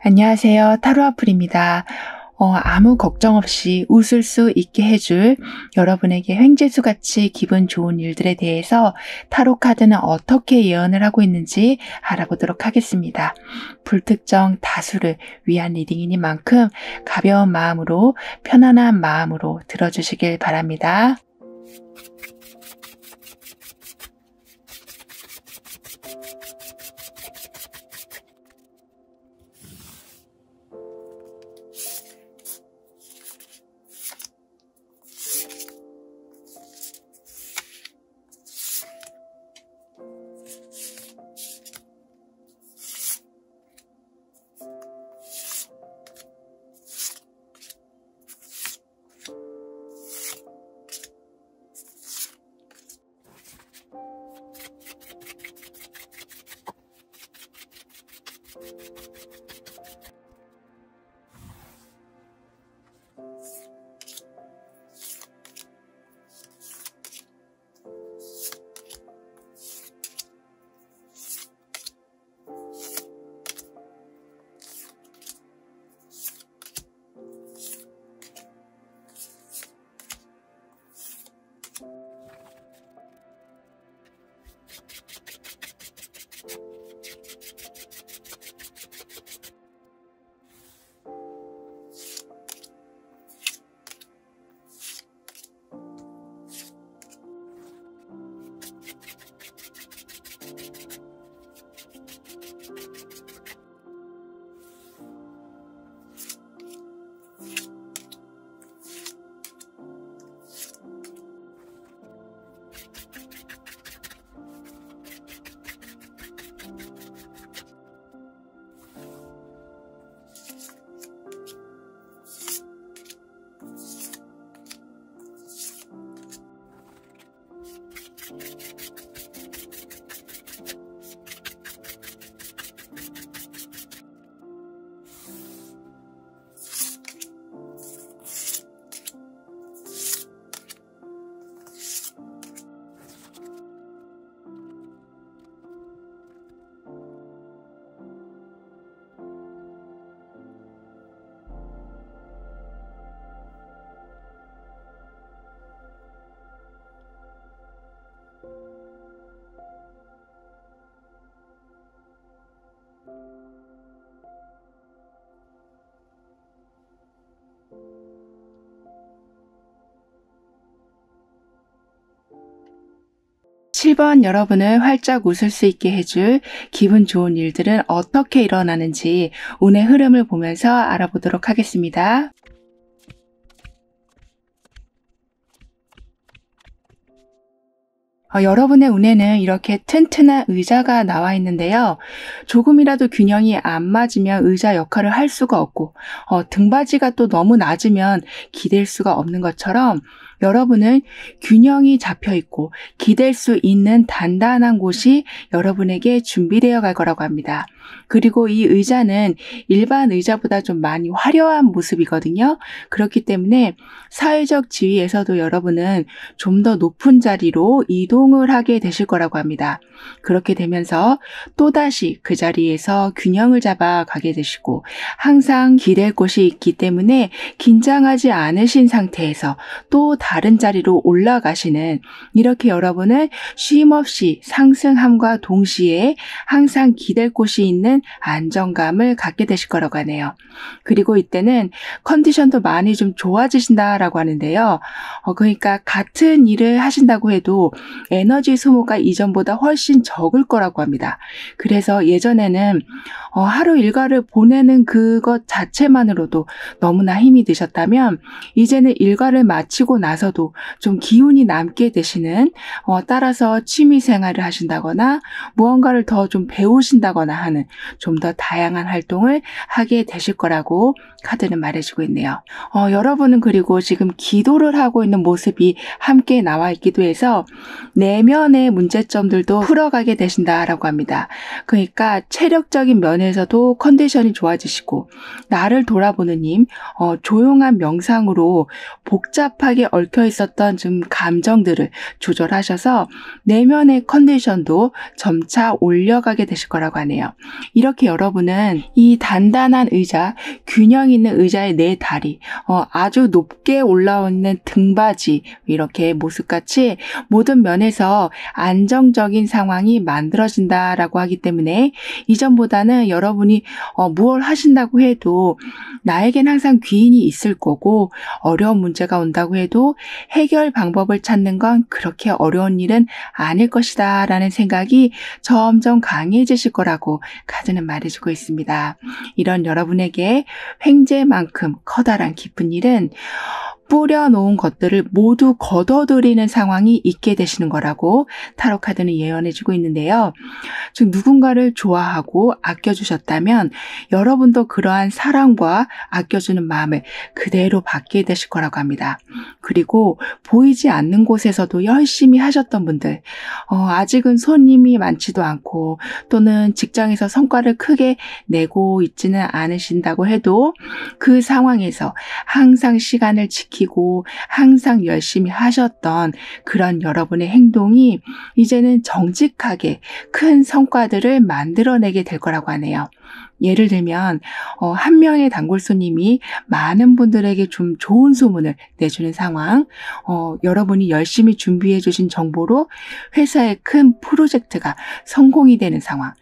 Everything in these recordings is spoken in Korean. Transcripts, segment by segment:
안녕하세요. 타로아플입니다. 아무 걱정 없이 웃을 수 있게 해줄 여러분에게 횡재수같이 기분 좋은 일들에 대해서 타로 카드는 어떻게 예언을 하고 있는지 알아보도록 하겠습니다. 불특정 다수를 위한 리딩이니만큼 가벼운 마음으로 편안한 마음으로 들어주시길 바랍니다. (7번) 여러분을 활짝 웃을 수 있게 해줄 기분 좋은 일들은 어떻게 일어나는지 운의 흐름을 보면서 알아보도록 하겠습니다. 여러분의 운에는 이렇게 튼튼한 의자가 나와 있는데요. 조금이라도 균형이 안 맞으면 의자 역할을 할 수가 없고 등받이가 또 너무 낮으면 기댈 수가 없는 것처럼 여러분은 균형이 잡혀 있고 기댈 수 있는 단단한 곳이 여러분에게 준비되어 갈 거라고 합니다. 그리고 이 의자는 일반 의자보다 좀 많이 화려한 모습이거든요. 그렇기 때문에 사회적 지위에서도 여러분은 좀 더 높은 자리로 이동을 하게 되실 거라고 합니다. 그렇게 되면서 또다시 그 자리에서 균형을 잡아 가게 되시고 항상 기댈 곳이 있기 때문에 긴장하지 않으신 상태에서 또 다른 자리로 올라가시는 이렇게 여러분은 쉼없이 상승함과 동시에 항상 기댈 곳이 있는 안정감을 갖게 되실 거라고 하네요. 그리고 이때는 컨디션도 많이 좀 좋아지신다라고 하는데요. 그러니까 같은 일을 하신다고 해도 에너지 소모가 이전보다 훨씬 적을 거라고 합니다. 그래서 예전에는 하루 일과를 보내는 그것 자체만으로도 너무나 힘이 드셨다면 이제는 일과를 마치고 나서 나서도 좀 기운이 남게 되시는, 따라서 취미 생활을 하신다거나 무언가를 더 좀 배우신다거나 하는 좀 더 다양한 활동을 하게 되실 거라고 카드는 말해주고 있네요. 여러분은 그리고 지금 기도를 하고 있는 모습이 함께 나와 있기도 해서 내면의 문제점들도 풀어가게 되신다라고 합니다. 그러니까 체력적인 면에서도 컨디션이 좋아지시고, 나를 돌아보는 님, 조용한 명상으로 복잡하게 얽혀 있었던 좀 감정들을 조절하셔서 내면의 컨디션도 점차 올려가게 되실 거라고 하네요. 이렇게 여러분은 이 단단한 의자, 균형 있는 의자의 네 다리, 아주 높게 올라오는 등받이, 이렇게 모습같이 모든 면에서 안정적인 상황이 만들어진다라고 하기 때문에 이전보다는 여러분이 무얼 하신다고 해도 나에겐 항상 귀인이 있을 거고, 어려운 문제가 온다고 해도 해결 방법을 찾는 건 그렇게 어려운 일은 아닐 것이다 라는 생각이 점점 강해지실 거라고 카드는 말해주고 있습니다. 이런 여러분에게 횡재만큼 커다란 기쁜 일은 뿌려놓은 것들을 모두 걷어들이는 상황이 있게 되시는 거라고 타로 카드는 예언해주고 있는데요. 즉 누군가를 좋아하고 아껴주셨다면 여러분도 그러한 사랑과 아껴주는 마음을 그대로 받게 되실 거라고 합니다. 그리고 보이지 않는 곳에서도 열심히 하셨던 분들, 아직은 손님이 많지도 않고 또는 직장에서 성과를 크게 내고 있지는 않으신다고 해도 그 상황에서 항상 시간을 지키고 항상 열심히 하셨던 그런 여러분의 행동이 이제는 정직하게 큰 성과들을 만들어내게 될 거라고 하네요. 예를 들면 한 명의 단골 손님이 많은 분들에게 좀 좋은 소문을 내주는 상황, 여러분이 열심히 준비해 주신 정보로 회사의 큰 프로젝트가 성공이 되는 상황,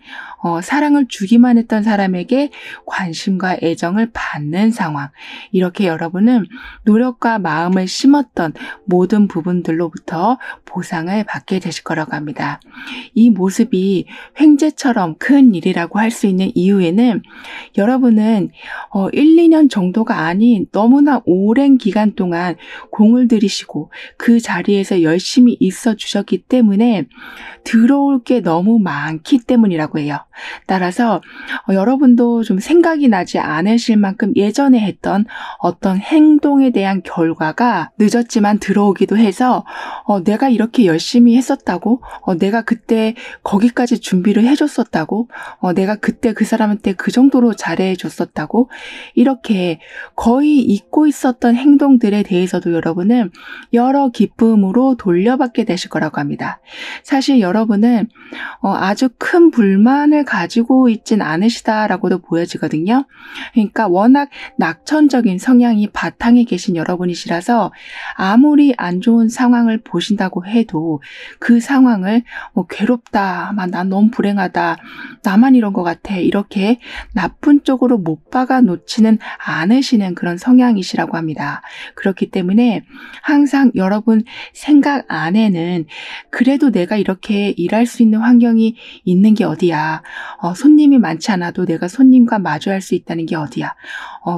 사랑을 주기만 했던 사람에게 관심과 애정을 받는 상황, 이렇게 여러분은 노력과 마음을 심었던 모든 부분들로부터 보상을 받게 되실 거라고 합니다. 이 모습이 횡재처럼 큰 일이라고 할 수 있는 이유에는 여러분은 1, 2년 정도가 아닌 너무나 오랜 기간 동안 공을 들이시고 그 자리에서 열심히 있어 주셨기 때문에 들어올 게 너무 많기 때문이라고 해요. 따라서 여러분도 좀 생각이 나지 않으실 만큼 예전에 했던 어떤 행동에 대한 결과가 늦었지만 들어오기도 해서 내가 이렇게 열심히 했었다고, 내가 그때 거기까지 준비를 해줬었다고, 내가 그때 그 사람한테 그 정도로 잘해줬었다고, 이렇게 거의 잊고 있었던 행동들에 대해서도 여러분은 여러 기쁨으로 돌려받게 되실 거라고 합니다. 사실 여러분은 아주 큰 불만을 가지고 있진 않으시다라고도 보여지거든요. 그러니까 워낙 낙천적인 성향이 바탕에 계신 여러분이시라서 아무리 안 좋은 상황을 보신다고 해도 그 상황을 괴롭다, 난 너무 불행하다, 나만 이런 것 같아, 이렇게 나쁜 쪽으로 못 박아 놓지는 않으시는 그런 성향이시라고 합니다. 그렇기 때문에 항상 여러분 생각 안에는 그래도 내가 이렇게 일할 수 있는 환경이 있는 게 어디야, 손님이 많지 않아도 내가 손님과 마주할 수 있다는 게 어디야,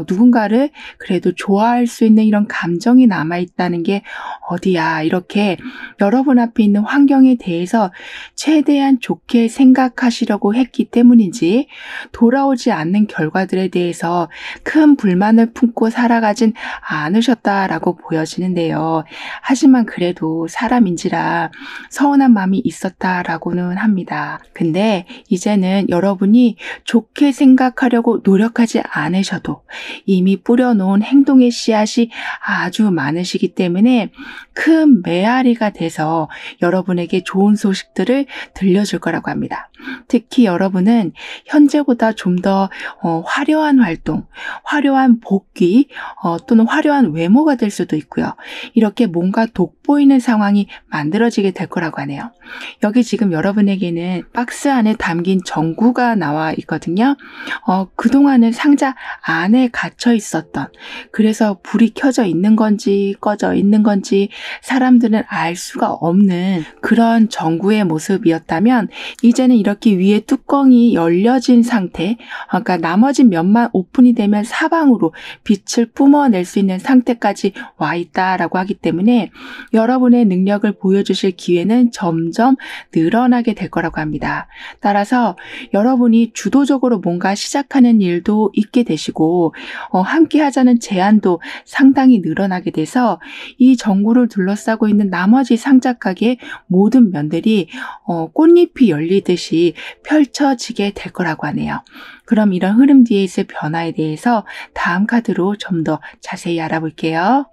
누군가를 그래도 좋아할 수 있는 이런 감정이 남아있다는 게 어디야, 이렇게 여러분 앞에 있는 환경에 대해서 최대한 좋게 생각하시려고 했기 때문인지 돌아오지 않는 결과들에 대해서 큰 불만을 품고 살아가진 않으셨다라고 보여지는데요. 하지만 그래도 사람인지라 서운한 마음이 있었다라고는 합니다. 근데 이제는 여러분이 좋게 생각하려고 노력하지 않으셔도 이미 뿌려놓은 행동의 씨앗이 아주 많으시기 때문에 큰 메아리가 돼서 여러분에게 좋은 소식들을 들려줄 거라고 합니다. 특히 여러분은 현재보다 좀 더 화려한 활동, 화려한 복귀, 또는 화려한 외모가 될 수도 있고요. 이렇게 뭔가 돋보이는 상황이 만들어지게 될 거라고 하네요. 여기 지금 여러분에게는 박스 안에 담긴 전구가 나와 있거든요. 그동안은 상자 안에 갇혀 있었던, 그래서 불이 켜져 있는 건지 꺼져 있는 건지 사람들은 알 수가 없는 그런 전구의 모습이었다면 이제는 이렇게 이렇게 위에 뚜껑이 열려진 상태, 그러니까 나머지 면만 오픈이 되면 사방으로 빛을 뿜어낼 수 있는 상태까지 와 있다라고 하기 때문에 여러분의 능력을 보여주실 기회는 점점 늘어나게 될 거라고 합니다. 따라서 여러분이 주도적으로 뭔가 시작하는 일도 있게 되시고 함께 하자는 제안도 상당히 늘어나게 돼서 이 전구를 둘러싸고 있는 나머지 상자가게의 모든 면들이 꽃잎이 열리듯이 펼쳐지게 될 거라고 하네요. 그럼 이런 흐름 뒤에 있을 변화에 대해서 다음 카드로 좀 더 자세히 알아볼게요.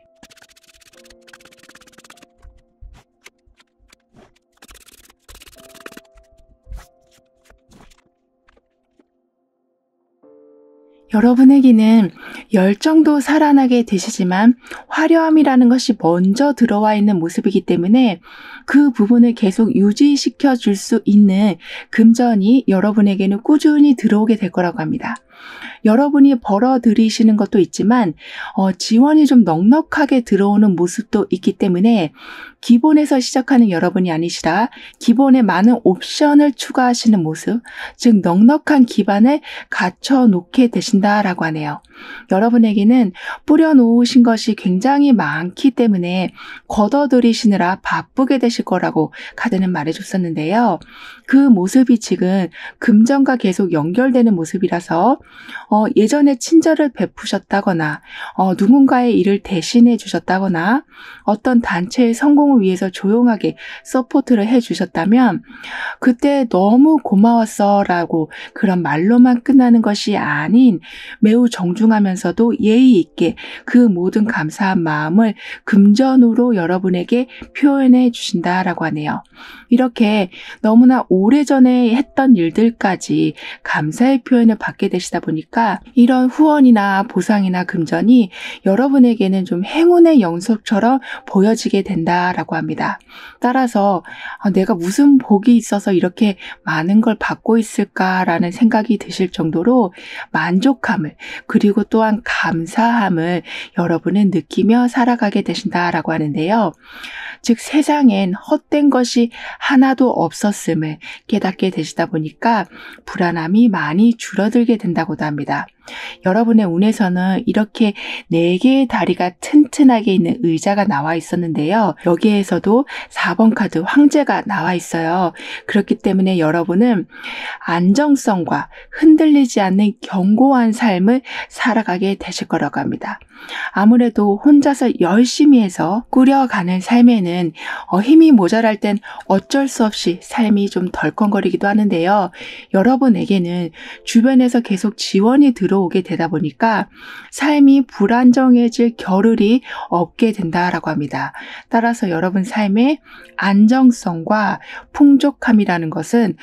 여러분에게는 열정도 살아나게 되시지만 화려함이라는 것이 먼저 들어와 있는 모습이기 때문에 그 부분을 계속 유지시켜 줄 수 있는 금전이 여러분에게는 꾸준히 들어오게 될 거라고 합니다. 여러분이 벌어들이시는 것도 있지만 지원이 좀 넉넉하게 들어오는 모습도 있기 때문에 기본에서 시작하는 여러분이 아니시라 기본에 많은 옵션을 추가하시는 모습, 즉 넉넉한 기반을 갖춰놓게 되신다라고 하네요. 여러분에게는 뿌려놓으신 것이 굉장히 많기 때문에 걷어들이시느라 바쁘게 되실 거라고 카드는 말해줬었는데요. 그 모습이 지금 금전과 계속 연결되는 모습이라서 예전에 친절을 베푸셨다거나 누군가의 일을 대신해 주셨다거나 어떤 단체의 성공을 위해서 조용하게 서포트를 해주셨다면 그때 너무 고마웠어 라고 그런 말로만 끝나는 것이 아닌 매우 정중하면서도 예의 있게 그 모든 감사한 마음을 금전으로 여러분에게 표현해 주신다라고 하네요. 이렇게 너무나 오래전에 했던 일들까지 감사의 표현을 받게 되시다 보니까 이런 후원이나 보상이나 금전이 여러분에게는 좀 행운의 영속처럼 보여지게 된다라고 합니다. 따라서 내가 무슨 복이 있어서 이렇게 많은 걸 받고 있을까라는 생각이 드실 정도로 만족함을 그리고 또한 감사함을 여러분은 느끼며 살아가게 되신다라고 하는데요. 즉 세상엔 헛된 것이 하나도 없었음을 깨닫게 되시다 보니까 불안함이 많이 줄어들게 된다고도 합니다. 여러분의 운에서는 이렇게 4개의 다리가 튼튼하게 있는 의자가 나와 있었는데요. 여기에서도 4번 카드 황제가 나와 있어요. 그렇기 때문에 여러분은 안정성과 흔들리지 않는 견고한 삶을 살아가게 되실 거라고 합니다. 아무래도 혼자서 열심히 해서 꾸려가는 삶에는 힘이 모자랄 땐 어쩔 수 없이 삶이 좀 덜컹거리기도 하는데요. 여러분에게는 주변에서 계속 지원이 들어오게 되다 보니까 삶이 불안정해질 겨를이 없게 된다라고 합니다. 따라서 여러분 삶의 안정성과 풍족함이라는 것은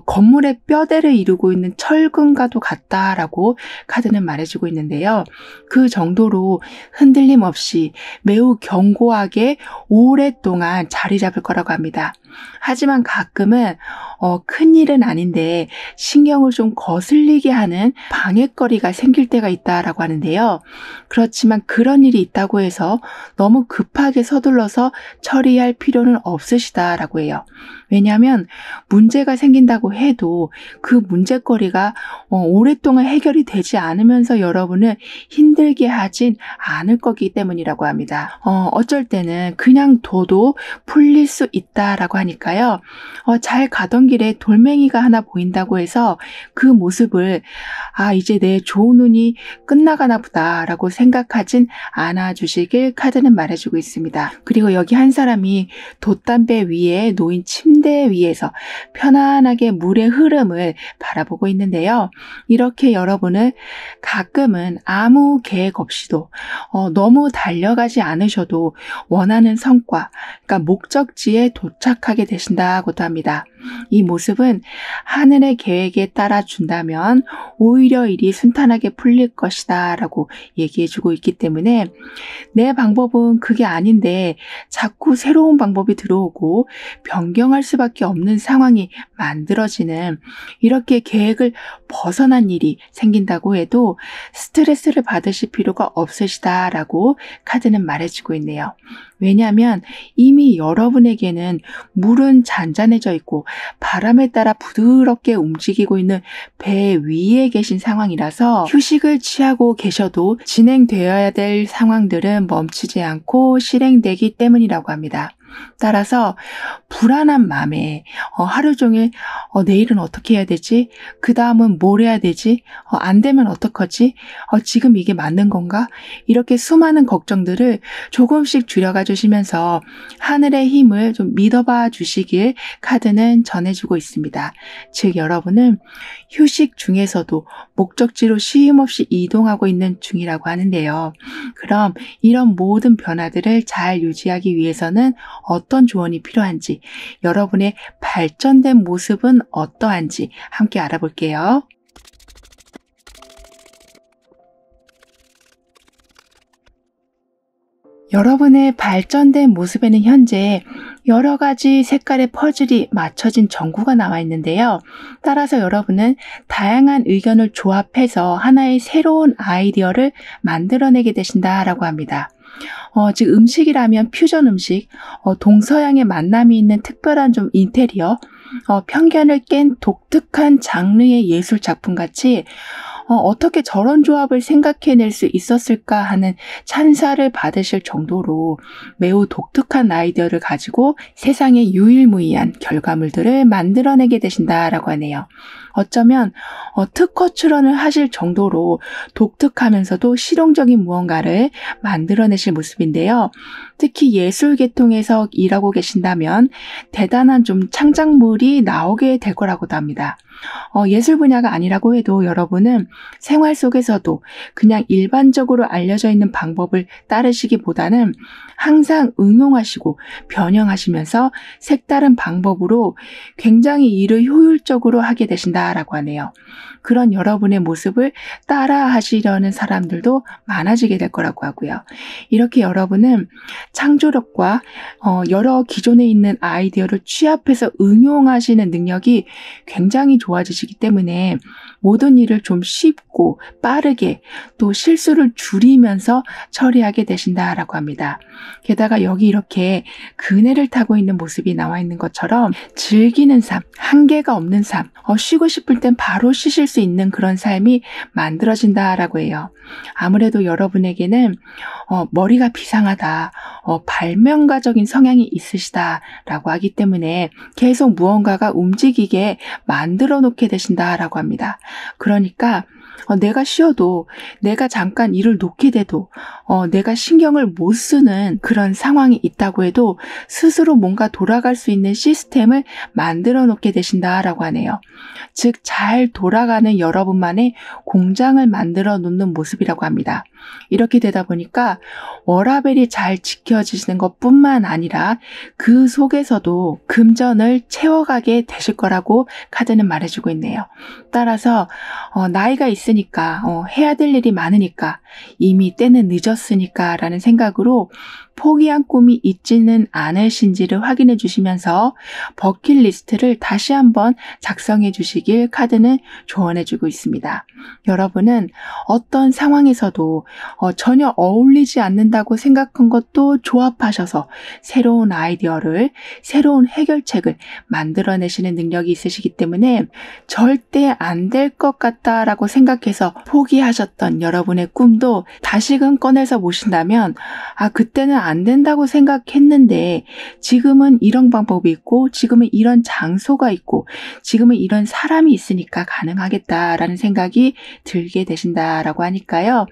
건물의 뼈대를 이루고 있는 철근과도 같다라고 카드는 말해주고 있는데요. 그 정도로 흔들림 없이 매우 견고하게 오랫동안 자리 잡을 거라고 합니다. 하지만 가끔은 큰일은 아닌데 신경을 좀 거슬리게 하는 방해거리가 생길 때가 있다라고 하는데요. 그렇지만 그런 일이 있다고 해서 너무 급하게 서둘러서 처리할 필요는 없으시다라고 해요. 왜냐하면 문제가 생긴다고 해도 그 문제거리가 오랫동안 해결이 되지 않으면서 여러분을 힘들게 하진 않을 거기 때문이라고 합니다. 어쩔 때는 그냥 둬도 풀릴 수 있다라고 하니까요. 잘 가던 길에 돌멩이가 하나 보인다고 해서 그 모습을 이제 내 좋은 운이 끝나가나 보다라고 생각하진 않아 주시길 카드는 말해주고 있습니다. 그리고 여기 한 사람이 돛담배 위에 놓인 침대 위에서 편안하게 물의 흐름을 바라보고 있는데요. 이렇게 여러분은 가끔은 아무 계획 없이도 너무 달려가지 않으셔도 원하는 성과, 그러니까 목적지에 도착하게 되신다고도 합니다. 이 모습은 하늘의 계획에 따라 준다면 오히려 일이 순탄하게 풀릴 것이다 라고 얘기해주고 있기 때문에 내 방법은 그게 아닌데 자꾸 새로운 방법이 들어오고 변경할 수밖에 없는 상황이 만들어지는 이렇게 계획을 벗어난 일이 생긴다고 해도 스트레스를 받으실 필요가 없으시다라고 카드는 말해주고 있네요. 왜냐하면 이미 여러분에게는 물은 잔잔해져 있고 바람에 따라 부드럽게 움직이고 있는 배 위에 계신 상황이라서 휴식을 취하고 계셔도 진행되어야 될 상황들은 멈추지 않고 실행되기 때문이라고 합니다. 따라서 불안한 마음에 하루 종일 내일은 어떻게 해야 되지? 그 다음은 뭘 해야 되지? 안 되면 어떡하지? 지금 이게 맞는 건가? 이렇게 수많은 걱정들을 조금씩 줄여가 주시면서 하늘의 힘을 좀 믿어봐 주시길 카드는 전해주고 있습니다. 즉 여러분은 휴식 중에서도 목적지로 쉼 없이 이동하고 있는 중이라고 하는데요. 그럼 이런 모든 변화들을 잘 유지하기 위해서는 어떤 조언이 필요한지, 여러분의 발전된 모습은 어떠한지 함께 알아볼게요. 여러분의 발전된 모습에는 현재 여러 가지 색깔의 퍼즐이 맞춰진 전구가 나와 있는데요. 따라서 여러분은 다양한 의견을 조합해서 하나의 새로운 아이디어를 만들어내게 되신다라고 합니다. 즉 음식이라면 퓨전 음식, 동서양의 만남이 있는 특별한 좀 인테리어, 편견을 깬 독특한 장르의 예술 작품 같이 어떻게 저런 조합을 생각해낼 수 있었을까 하는 찬사를 받으실 정도로 매우 독특한 아이디어를 가지고 세상에 유일무이한 결과물들을 만들어내게 되신다라고 하네요. 어쩌면 특허 출원을 하실 정도로 독특하면서도 실용적인 무언가를 만들어내실 모습인데요. 특히 예술 계통에서 일하고 계신다면 대단한 좀 창작물이 나오게 될 거라고도 합니다. 예술 분야가 아니라고 해도 여러분은 생활 속에서도 그냥 일반적으로 알려져 있는 방법을 따르시기보다는 항상 응용하시고 변형하시면서 색다른 방법으로 굉장히 일을 효율적으로 하게 되신다라고 하네요. 그런 여러분의 모습을 따라 하시려는 사람들도 많아지게 될 거라고 하고요. 이렇게 여러분은 창조력과 여러 기존에 있는 아이디어를 취합해서 응용하시는 능력이 굉장히 좋아지시기 때문에 모든 일을 좀 쉽고 빠르게 또 실수를 줄이면서 처리하게 되신다라고 합니다. 게다가 여기 이렇게 그네를 타고 있는 모습이 나와 있는 것처럼 즐기는 삶, 한계가 없는 삶, 쉬고 싶을 땐 바로 쉬실 수 있는 그런 삶이 만들어진다라고 해요. 아무래도 여러분에게는 머리가 비상하다, 발명가적인 성향이 있으시다라고 하기 때문에 계속 무언가가 움직이게 만들어 놓게 되신다라고 합니다. 그러니까 내가 쉬어도 내가 잠깐 일을 놓게 돼도 내가 신경을 못 쓰는 그런 상황이 있다고 해도 스스로 뭔가 돌아갈 수 있는 시스템을 만들어 놓게 되신다라고 하네요. 즉 잘 돌아가는 여러분만의 공장을 만들어 놓는 모습이라고 합니다. 이렇게 되다 보니까 워라밸이 잘 지켜지시는 것뿐만 아니라 그 속에서도 금전을 채워가게 되실 거라고 카드는 말해주고 있네요. 따라서 나이가 있으니까 해야 될 일이 많으니까 이미 때는 늦었으니까 라는 생각으로 포기한 꿈이 있지는 않으신지를 확인해 주시면서 버킷리스트를 다시 한번 작성해 주시길 카드는 조언해 주고 있습니다. 여러분은 어떤 상황에서도 전혀 어울리지 않는다고 생각한 것도 조합하셔서 새로운 아이디어를, 새로운 해결책을 만들어내시는 능력이 있으시기 때문에 절대 안 될 것 같다라고 생각해서 포기하셨던 여러분의 꿈도 다시금 꺼내서 보신다면 그때는 안 된다고 생각했는데 지금은 이런 방법이 있고 지금은 이런 장소가 있고 지금은 이런 사람이 있으니까 가능하겠다라는 생각이 들게 되신다라고 하니까요.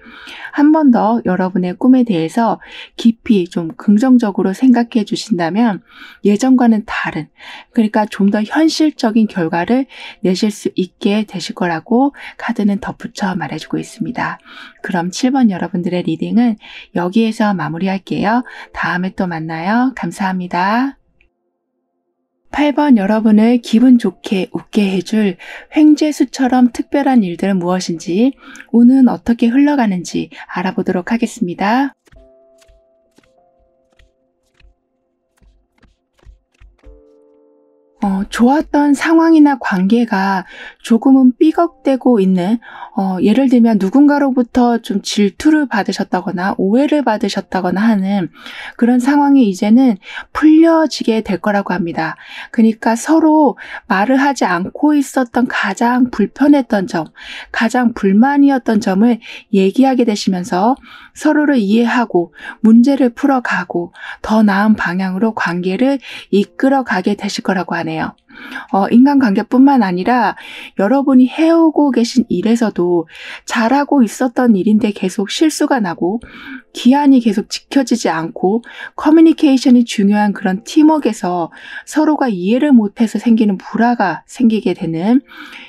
한 번 더 여러분의 꿈에 대해서 깊이 좀 긍정적으로 생각해 주신다면 예전과는 다른, 그러니까 좀 더 현실적인 결과를 내실 수 있게 되실 거라고 카드는 덧붙여 말해주고 있습니다. 그럼 7번 여러분들의 리딩은 여기에서 마무리할게요. 다음에 또 만나요. 감사합니다. 8번 여러분을 기분 좋게 웃게 해줄 횡재수처럼 특별한 일들은 무엇인지, 운은 어떻게 흘러가는지 알아보도록 하겠습니다. 좋았던 상황이나 관계가 조금은 삐걱대고 있는, 예를 들면 누군가로부터 좀 질투를 받으셨다거나 오해를 받으셨다거나 하는 그런 상황이 이제는 풀려지게 될 거라고 합니다. 그러니까 서로 말을 하지 않고 있었던 가장 불편했던 점, 가장 불만이었던 점을 얘기하게 되시면서 서로를 이해하고 문제를 풀어가고 더 나은 방향으로 관계를 이끌어가게 되실 거라고 하네요. 인간관계뿐만 아니라 여러분이 해오고 계신 일에서도 잘하고 있었던 일인데 계속 실수가 나고 기한이 계속 지켜지지 않고 커뮤니케이션이 중요한 그런 팀워크에서 서로가 이해를 못해서 생기는 불화가 생기게 되는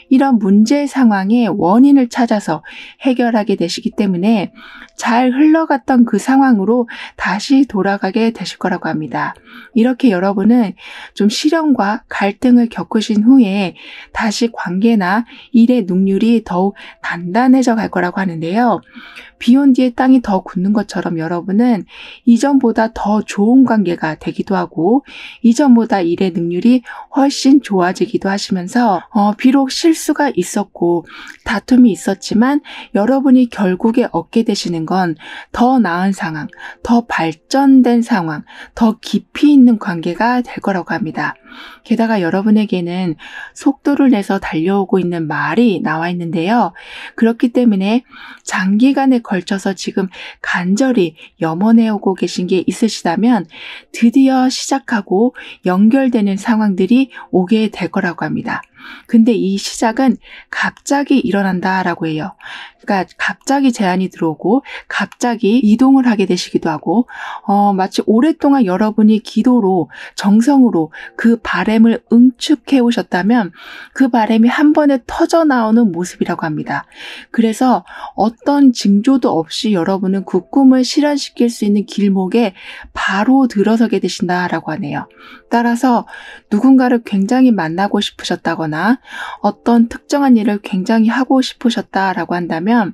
이런 문제 상황의 원인을 찾아서 해결하게 되시기 때문에 잘 흘러갔던 그 상황으로 다시 돌아가게 되실 거라고 합니다. 이렇게 여러분은 좀 시련과 갈등을 겪으신 후에 다시 관계나 일의 능률이 더욱 단단해져 갈 거라고 하는데요. 비온 뒤에 땅이 더 굳는 것처럼 여러분은 이전보다 더 좋은 관계가 되기도 하고 이전보다 일의 능률이 훨씬 좋아지기도 하시면서 비록 실수가 있었고 다툼이 있었지만 여러분이 결국에 얻게 되시는 건 더 나은 상황, 더 발전된 상황, 더 깊이 있는 관계가 될 거라고 합니다. 게다가 여러분에게는 속도를 내서 달려오고 있는 말이 나와 있는데요. 그렇기 때문에 장기간에 걸쳐서 지금 간절히 염원해오고 계신 게 있으시다면 드디어 시작하고 연결되는 상황들이 오게 될 거라고 합니다. 근데 이 시작은 갑자기 일어난다라고 해요. 그러니까 갑자기 제안이 들어오고 갑자기 이동을 하게 되시기도 하고 마치 오랫동안 여러분이 기도로 정성으로 그 바람을 응축해 오셨다면 그 바람이 한 번에 터져 나오는 모습이라고 합니다. 그래서 어떤 징조도 없이 여러분은 그 꿈을 실현시킬 수 있는 길목에 바로 들어서게 되신다라고 하네요. 따라서 누군가를 굉장히 만나고 싶으셨다거나 어떤 특정한 일을 굉장히 하고 싶으셨다라고 한다면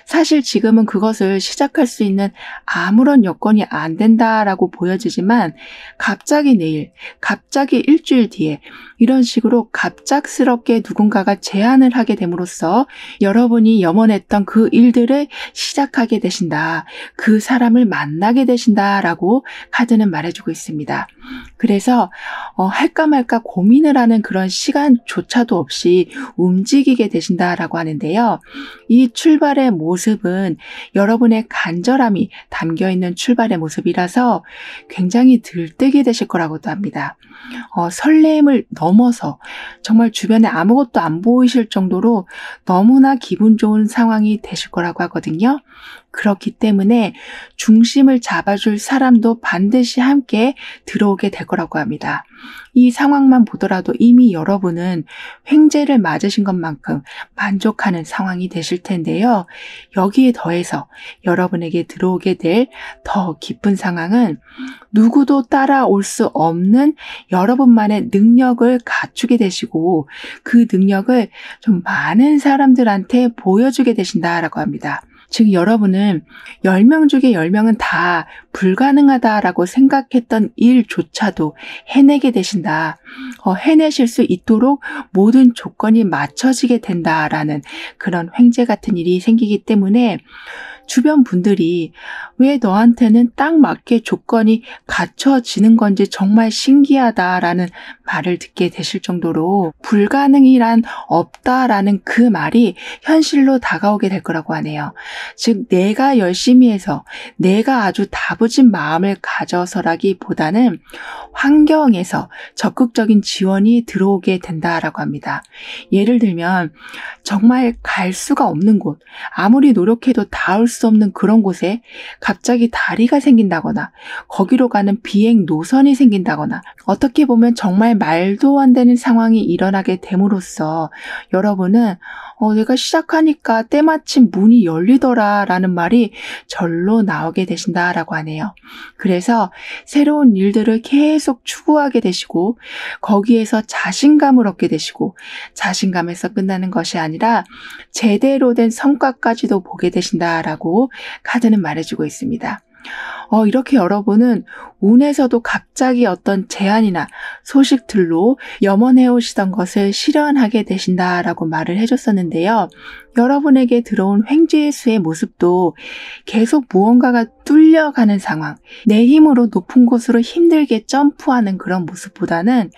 사실 지금은 그것을 시작할 수 있는 아무런 여건이 안 된다라고 보여지지만 갑자기 내일, 갑자기 일주일 뒤에 이런 식으로 갑작스럽게 누군가가 제안을 하게 됨으로써 여러분이 염원했던 그 일들을 시작하게 되신다. 그 사람을 만나게 되신다라고 카드는 말해주고 있습니다. 그래서 할까 말까 고민을 하는 그런 시간조차도 없이 움직이게 되신다라고 하는데요. 이 출발의 모습은 여러분의 간절함이 담겨있는 출발의 모습이라서 굉장히 들뜨게 되실 거라고도 합니다. 설렘을 넘어서 정말 주변에 아무것도 안 보이실 정도로 너무나 기분 좋은 상황이 되실 거라고 하거든요. 그렇기 때문에 중심을 잡아줄 사람도 반드시 함께 들어오게 될 거라고 합니다. 이 상황만 보더라도 이미 여러분은 횡재를 맞으신 것만큼 만족하는 상황이 되실 텐데요. 여기에 더해서 여러분에게 들어오게 될 더 깊은 상황은 누구도 따라올 수 없는 여러분만의 능력을 갖추게 되시고 그 능력을 좀 많은 사람들한테 보여주게 되신다라고 합니다. 즉 여러분은 10명 중에 10명은 다 불가능하다라고 생각했던 일조차도 해내게 되신다. 해내실 수 있도록 모든 조건이 맞춰지게 된다라는 그런 횡재 같은 일이 생기기 때문에 주변 분들이 왜 너한테는 딱 맞게 조건이 갖춰지는 건지 정말 신기하다라는 말을 듣게 되실 정도로 불가능이란 없다라는 그 말이 현실로 다가오게 될 거라고 하네요. 즉 내가 열심히 해서 내가 아주 다부진 마음을 가져서라기보다는 환경에서 적극적인 지원이 들어오게 된다라고 합니다. 예를 들면 정말 갈 수가 없는 곳, 아무리 노력해도 닿을 수 없는 그런 곳에 갑자기 다리가 생긴다거나 거기로 가는 비행 노선이 생긴다거나 어떻게 보면 정말 말도 안 되는 상황이 일어나게 됨으로써 여러분은 내가 시작하니까 때마침 문이 열리더라 라는 말이 절로 나오게 되신다라고 하네요. 그래서 새로운 일들을 계속 추구하게 되시고 거기에서 자신감을 얻게 되시고 자신감에서 끝나는 것이 아니라 제대로 된 성과까지도 보게 되신다라고 카드는 말해주고 있습니다. 이렇게 여러분은 운에서도 갑자기 어떤 제안이나 소식들로 염원해 오시던 것을 실현하게 되신다라고 말을 해줬었는데요. 여러분에게 들어온 횡재의 수의 모습도 계속 무언가가 뚫려가는 상황, 내 힘으로 높은 곳으로 힘들게 점프하는 그런 모습보다는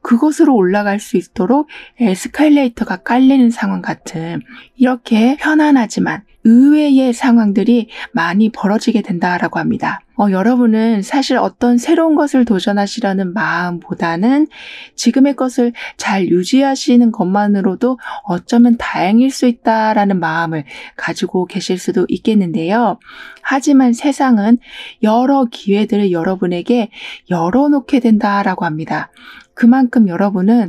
그곳으로 올라갈 수 있도록 에스컬레이터가 깔리는 상황 같은 이렇게 편안하지만 의외의 상황들이 많이 벌어지게 된다라고 합니다. 여러분은 사실 어떤 새로운 것을 도전하시려는 마음보다는 지금의 것을 잘 유지하시는 것만으로도 어쩌면 다행일 수 있다라는 마음을 가지고 계실 수도 있겠는데요. 하지만 세상은 여러 기회들을 여러분에게 열어놓게 된다라고 합니다. 그만큼 여러분은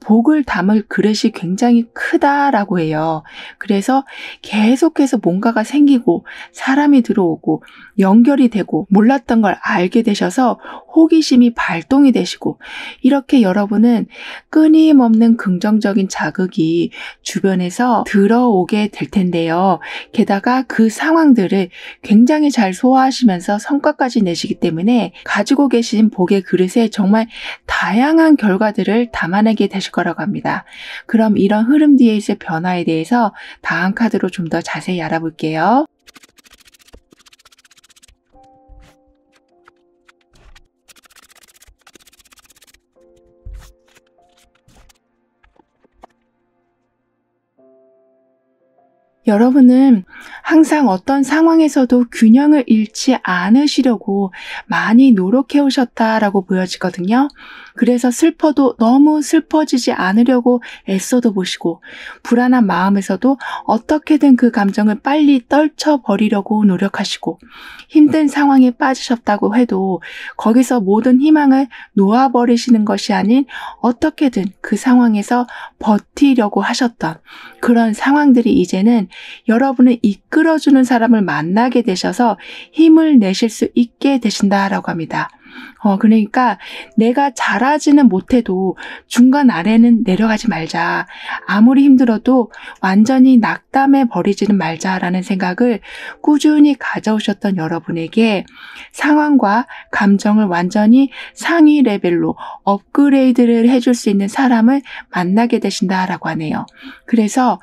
복을 담을 그릇이 굉장히 크다라고 해요. 그래서 계속해서 뭔가가 생기고 사람이 들어오고 연결이 되고 몰랐던 걸 알게 되셔서 호기심이 발동이 되시고 이렇게 여러분은 끊임없는 긍정적인 자극이 주변에서 들어오게 될 텐데요. 게다가 그 상황들을 굉장히 잘 소화하시면서 성과까지 내시기 때문에 가지고 계신 복의 그릇에 정말 다양한 결과들을 담아내게 되실 거라고 합니다. 그럼 이런 흐름 뒤에 있을 변화에 대해서 다음 카드로 좀 더 자세히 알아볼게요. 여러분은 항상 어떤 상황에서도 균형을 잃지 않으시려고 많이 노력해 오셨다라고 보여지거든요. 그래서 슬퍼도 너무 슬퍼지지 않으려고 애써도 보시고 불안한 마음에서도 어떻게든 그 감정을 빨리 떨쳐버리려고 노력하시고 힘든 상황에 빠지셨다고 해도 거기서 모든 희망을 놓아버리시는 것이 아닌 어떻게든 그 상황에서 버티려고 하셨던 그런 상황들이 이제는 여러분을 이끌어주는 사람을 만나게 되셔서 힘을 내실 수 있게 되신다라고 합니다. 그러니까 내가 잘하지는 못해도 중간 아래는 내려가지 말자. 아무리 힘들어도 완전히 낙담해 버리지는 말자라는 생각을 꾸준히 가져오셨던 여러분에게 상황과 감정을 완전히 상위 레벨로 업그레이드를 해줄 수 있는 사람을 만나게 되신다라고 하네요. 그래서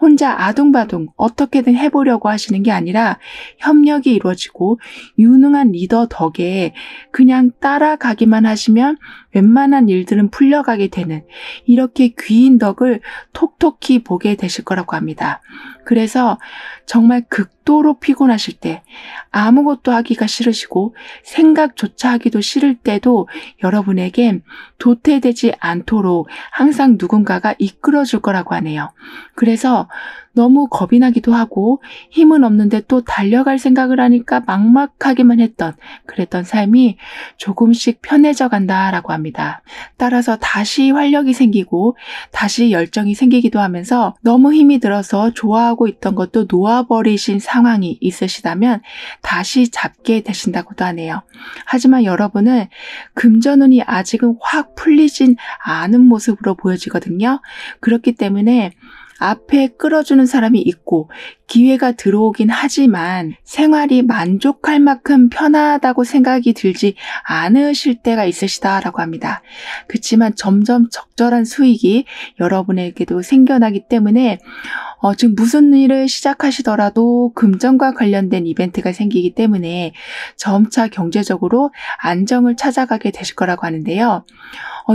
혼자 아둥바둥 어떻게든 해보려고 하시는 게 아니라 협력이 이루어지고 유능한 리더 덕에 그냥 따라가기만 하시면 웬만한 일들은 풀려가게 되는 이렇게 귀인 덕을 톡톡히 보게 되실 거라고 합니다. 그래서 정말 극도로 피곤하실 때 아무것도 하기가 싫으시고 생각조차 하기도 싫을 때도 여러분에겐 도태되지 않도록 항상 누군가가 이끌어줄 거라고 하네요. 그래서 너무 겁이 나기도 하고 힘은 없는데 또 달려갈 생각을 하니까 막막하기만 했던 그랬던 삶이 조금씩 편해져 간다라고 합니다. 따라서 다시 활력이 생기고 다시 열정이 생기기도 하면서 너무 힘이 들어서 좋아하고 있던 것도 놓아버리신 상황이 있으시다면 다시 잡게 되신다고도 하네요. 하지만 여러분은 금전운이 아직은 확 풀리진 않은 모습으로 보여지거든요. 그렇기 때문에 앞에 끌어주는 사람이 있고 기회가 들어오긴 하지만 생활이 만족할 만큼 편하다고 생각이 들지 않으실 때가 있으시다라고 합니다. 그렇지만 점점 적절한 수익이 여러분에게도 생겨나기 때문에 지금 무슨 일을 시작하시더라도 금전과 관련된 이벤트가 생기기 때문에 점차 경제적으로 안정을 찾아가게 되실 거라고 하는데요.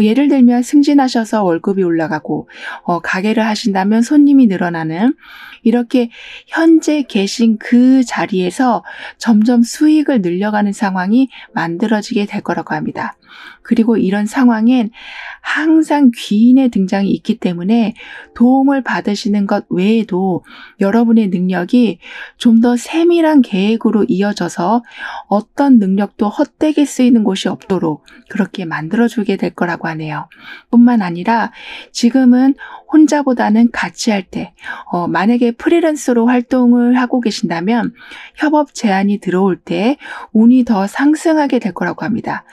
예를 들면 승진하셔서 월급이 올라가고 가게를 하신다면 손님이 늘어나는 이렇게 현재 계신 그 자리에서 점점 수익을 늘려가는 상황이 만들어지게 될 거라고 합니다. 그리고 이런 상황엔 항상 귀인의 등장이 있기 때문에 도움을 받으시는 것 외에도 여러분의 능력이 좀 더 세밀한 계획으로 이어져서 어떤 능력도 헛되게 쓰이는 곳이 없도록 그렇게 만들어주게 될 거라고 하네요. 뿐만 아니라 지금은 혼자보다는 같이 할 때 만약에 프리랜서로 활동을 하고 계신다면 협업 제안이 들어올 때 운이 더 상승하게 될 거라고 합니다.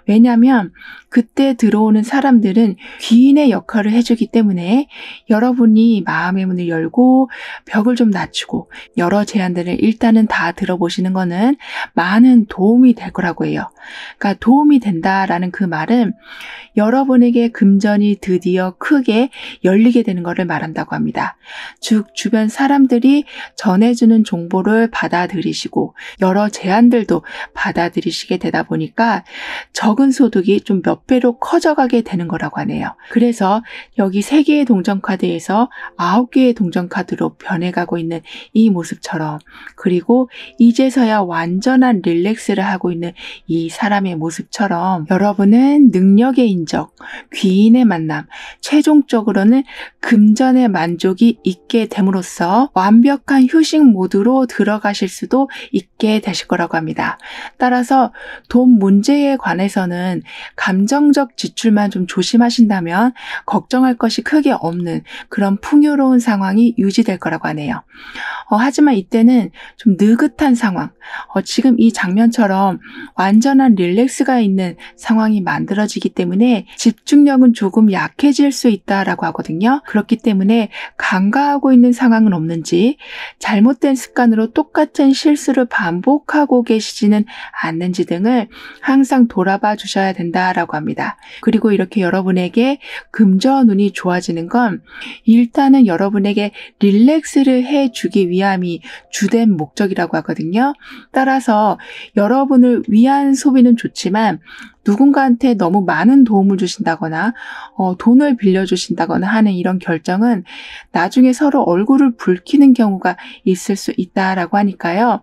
왜냐 왜냐하면 그때 들어오는 사람들은 귀인의 역할을 해주기 때문에 여러분이 마음의 문을 열고 벽을 좀 낮추고 여러 제안들을 일단은 다 들어보시는 거는 많은 도움이 될 거라고 해요. 그러니까 도움이 된다라는 그 말은 여러분에게 금전이 드디어 크게 열리게 되는 것을 말한다고 합니다. 즉 주변 사람들이 전해주는 정보를 받아들이시고 여러 제안들도 받아들이시게 되다 보니까 적은 소득이 좀 몇 배로 커져가게 되는 거라고 하네요. 그래서 여기 3개의 동전카드에서 9개의 동전카드로 변해가고 있는 이 모습처럼, 그리고 이제서야 완전한 릴렉스를 하고 있는 이 사람의 모습처럼 여러분은 능력의 인정, 귀인의 만남, 최종적으로는 금전의 만족이 있게 됨으로써 완벽한 휴식 모드로 들어가실 수도 있게 되실 거라고 합니다. 따라서 돈 문제에 관해서는 감정적 지출만 좀 조심하신다면 걱정할 것이 크게 없는 그런 풍요로운 상황이 유지될 거라고 하네요. 하지만 이때는 좀 느긋한 상황, 지금 이 장면처럼 완전한 릴렉스가 있는 상황이 만들어지기 때문에 집중력은 조금 약해질 수 있다라고 하거든요. 그렇기 때문에 간과하고 있는 상황은 없는지, 잘못된 습관으로 똑같은 실수를 반복하고 계시지는 않는지 등을 항상 돌아봐 주셔야 된다라고 합니다. 그리고 이렇게 여러분에게 금전운이 좋아지는 건 일단은 여러분에게 릴렉스를 해주기 위함이 주된 목적이라고 하거든요. 따라서 여러분을 위한 소비는 좋지만 누군가한테 너무 많은 도움을 주신다거나 돈을 빌려주신다거나 하는 이런 결정은 나중에 서로 얼굴을 붉히는 경우가 있을 수 있다라고 하니까요.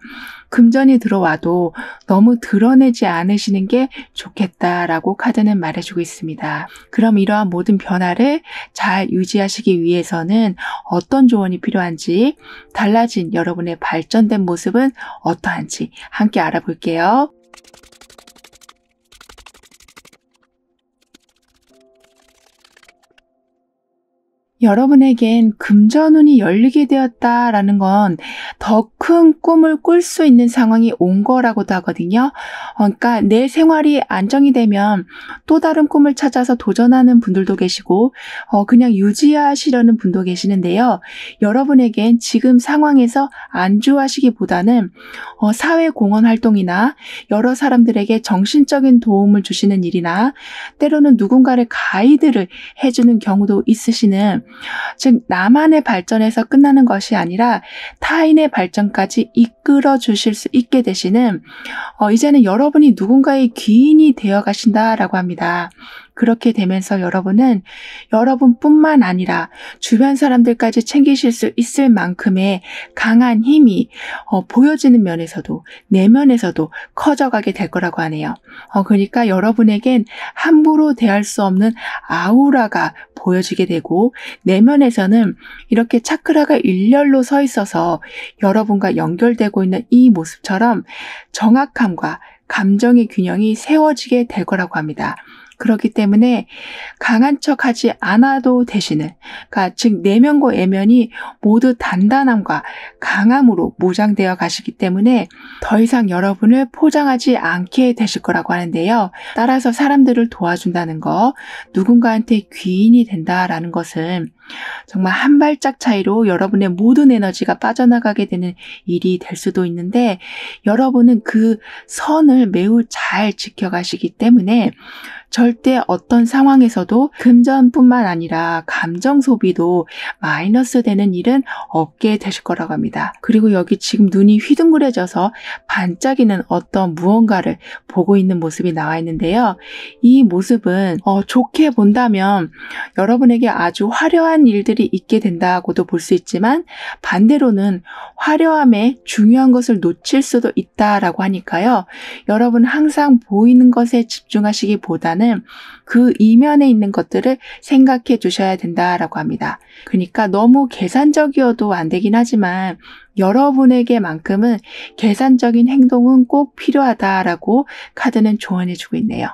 금전이 들어와도 너무 드러내지 않으시는 게 좋겠다라고 카드는 말해주고 있습니다. 그럼 이러한 모든 변화를 잘 유지하시기 위해서는 어떤 조언이 필요한지, 달라진 여러분의 발전된 모습은 어떠한지 함께 알아볼게요. 여러분에겐 금전운이 열리게 되었다라는 건 더 큰 꿈을 꿀 수 있는 상황이 온 거라고도 하거든요. 그러니까 내 생활이 안정이 되면 또 다른 꿈을 찾아서 도전하는 분들도 계시고 그냥 유지하시려는 분도 계시는데요. 여러분에겐 지금 상황에서 안주하시기보다는 사회공헌 활동이나 여러 사람들에게 정신적인 도움을 주시는 일이나 때로는 누군가를 가이드를 해주는 경우도 있으시는, 즉 나만의 발전에서 끝나는 것이 아니라 타인의 발전까지 이끌어 주실 수 있게 되시는, 이제는 여러분이 누군가의 귀인이 되어 가신다라고 합니다. 그렇게 되면서 여러분은 여러분뿐만 아니라 주변 사람들까지 챙기실 수 있을 만큼의 강한 힘이 보여지는 면에서도 내면에서도 커져가게 될 거라고 하네요. 그러니까 여러분에겐 함부로 대할 수 없는 아우라가 보여지게 되고, 내면에서는 이렇게 차크라가 일렬로 서 있어서 여러분과 연결되고 있는 이 모습처럼 정확함과 감정의 균형이 세워지게 될 거라고 합니다. 그렇기 때문에 강한 척하지 않아도 되시는, 그러니까 즉 내면과 외면이 모두 단단함과 강함으로 무장되어 가시기 때문에 더 이상 여러분을 포장하지 않게 되실 거라고 하는데요. 따라서 사람들을 도와준다는 거, 누군가한테 귀인이 된다라는 것은 정말 한 발짝 차이로 여러분의 모든 에너지가 빠져나가게 되는 일이 될 수도 있는데, 여러분은 그 선을 매우 잘 지켜가시기 때문에 절대 어떤 상황에서도 금전뿐만 아니라 감정 소비도 마이너스 되는 일은 없게 되실 거라고 합니다. 그리고 여기 지금 눈이 휘둥그레져서 반짝이는 어떤 무언가를 보고 있는 모습이 나와 있는데요. 이 모습은 좋게 본다면 여러분에게 아주 화려한 일들이 있게 된다고도 볼 수 있지만, 반대로는 화려함에 중요한 것을 놓칠 수도 있다라고 하니까요. 여러분 항상 보이는 것에 집중하시기보다는 그 이면에 있는 것들을 생각해 주셔야 된다라고 합니다. 그러니까 너무 계산적이어도 안 되긴 하지만 여러분에게만큼은 계산적인 행동은 꼭 필요하다라고 카드는 조언해주고 있네요.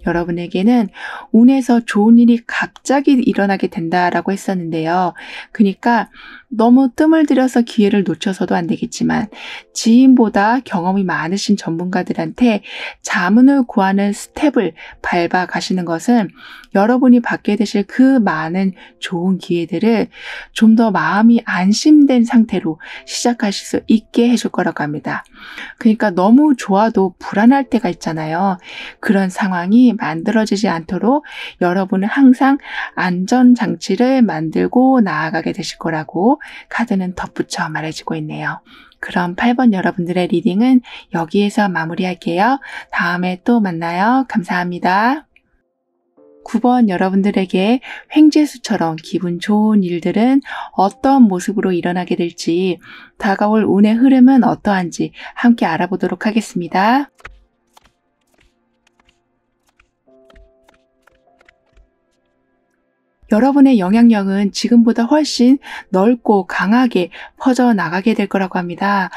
여러분에게는 운에서 좋은 일이 갑자기 일어나게 된다라고 했었는데요. 그러니까 너무 뜸을 들여서 기회를 놓쳐서도 안 되겠지만 지인보다 경험이 많으신 전문가들한테 자문을 구하는 스텝을 밟아 가시는 것은 여러분이 받게 되실 그 많은 좋은 기회들을 좀 더 마음이 안심된 상태로 시작하실 수 있게 해줄 거라고 합니다. 그러니까 너무 좋아도 불안할 때가 있잖아요. 그런 상황이 만들어지지 않도록 여러분은 항상 안전장치를 만들고 나아가게 되실 거라고 카드는 덧붙여 말해주고 있네요. 그럼 8번 여러분들의 리딩은 여기에서 마무리할게요. 다음에 또 만나요. 감사합니다. 9번 여러분들에게 횡재수처럼 기분 좋은 일들은 어떤 모습으로 일어나게 될지, 다가올 운의 흐름은 어떠한지 함께 알아보도록 하겠습니다. 여러분의 영향력은 지금보다 훨씬 넓고 강하게 퍼져나가게 될 거라고 합니다.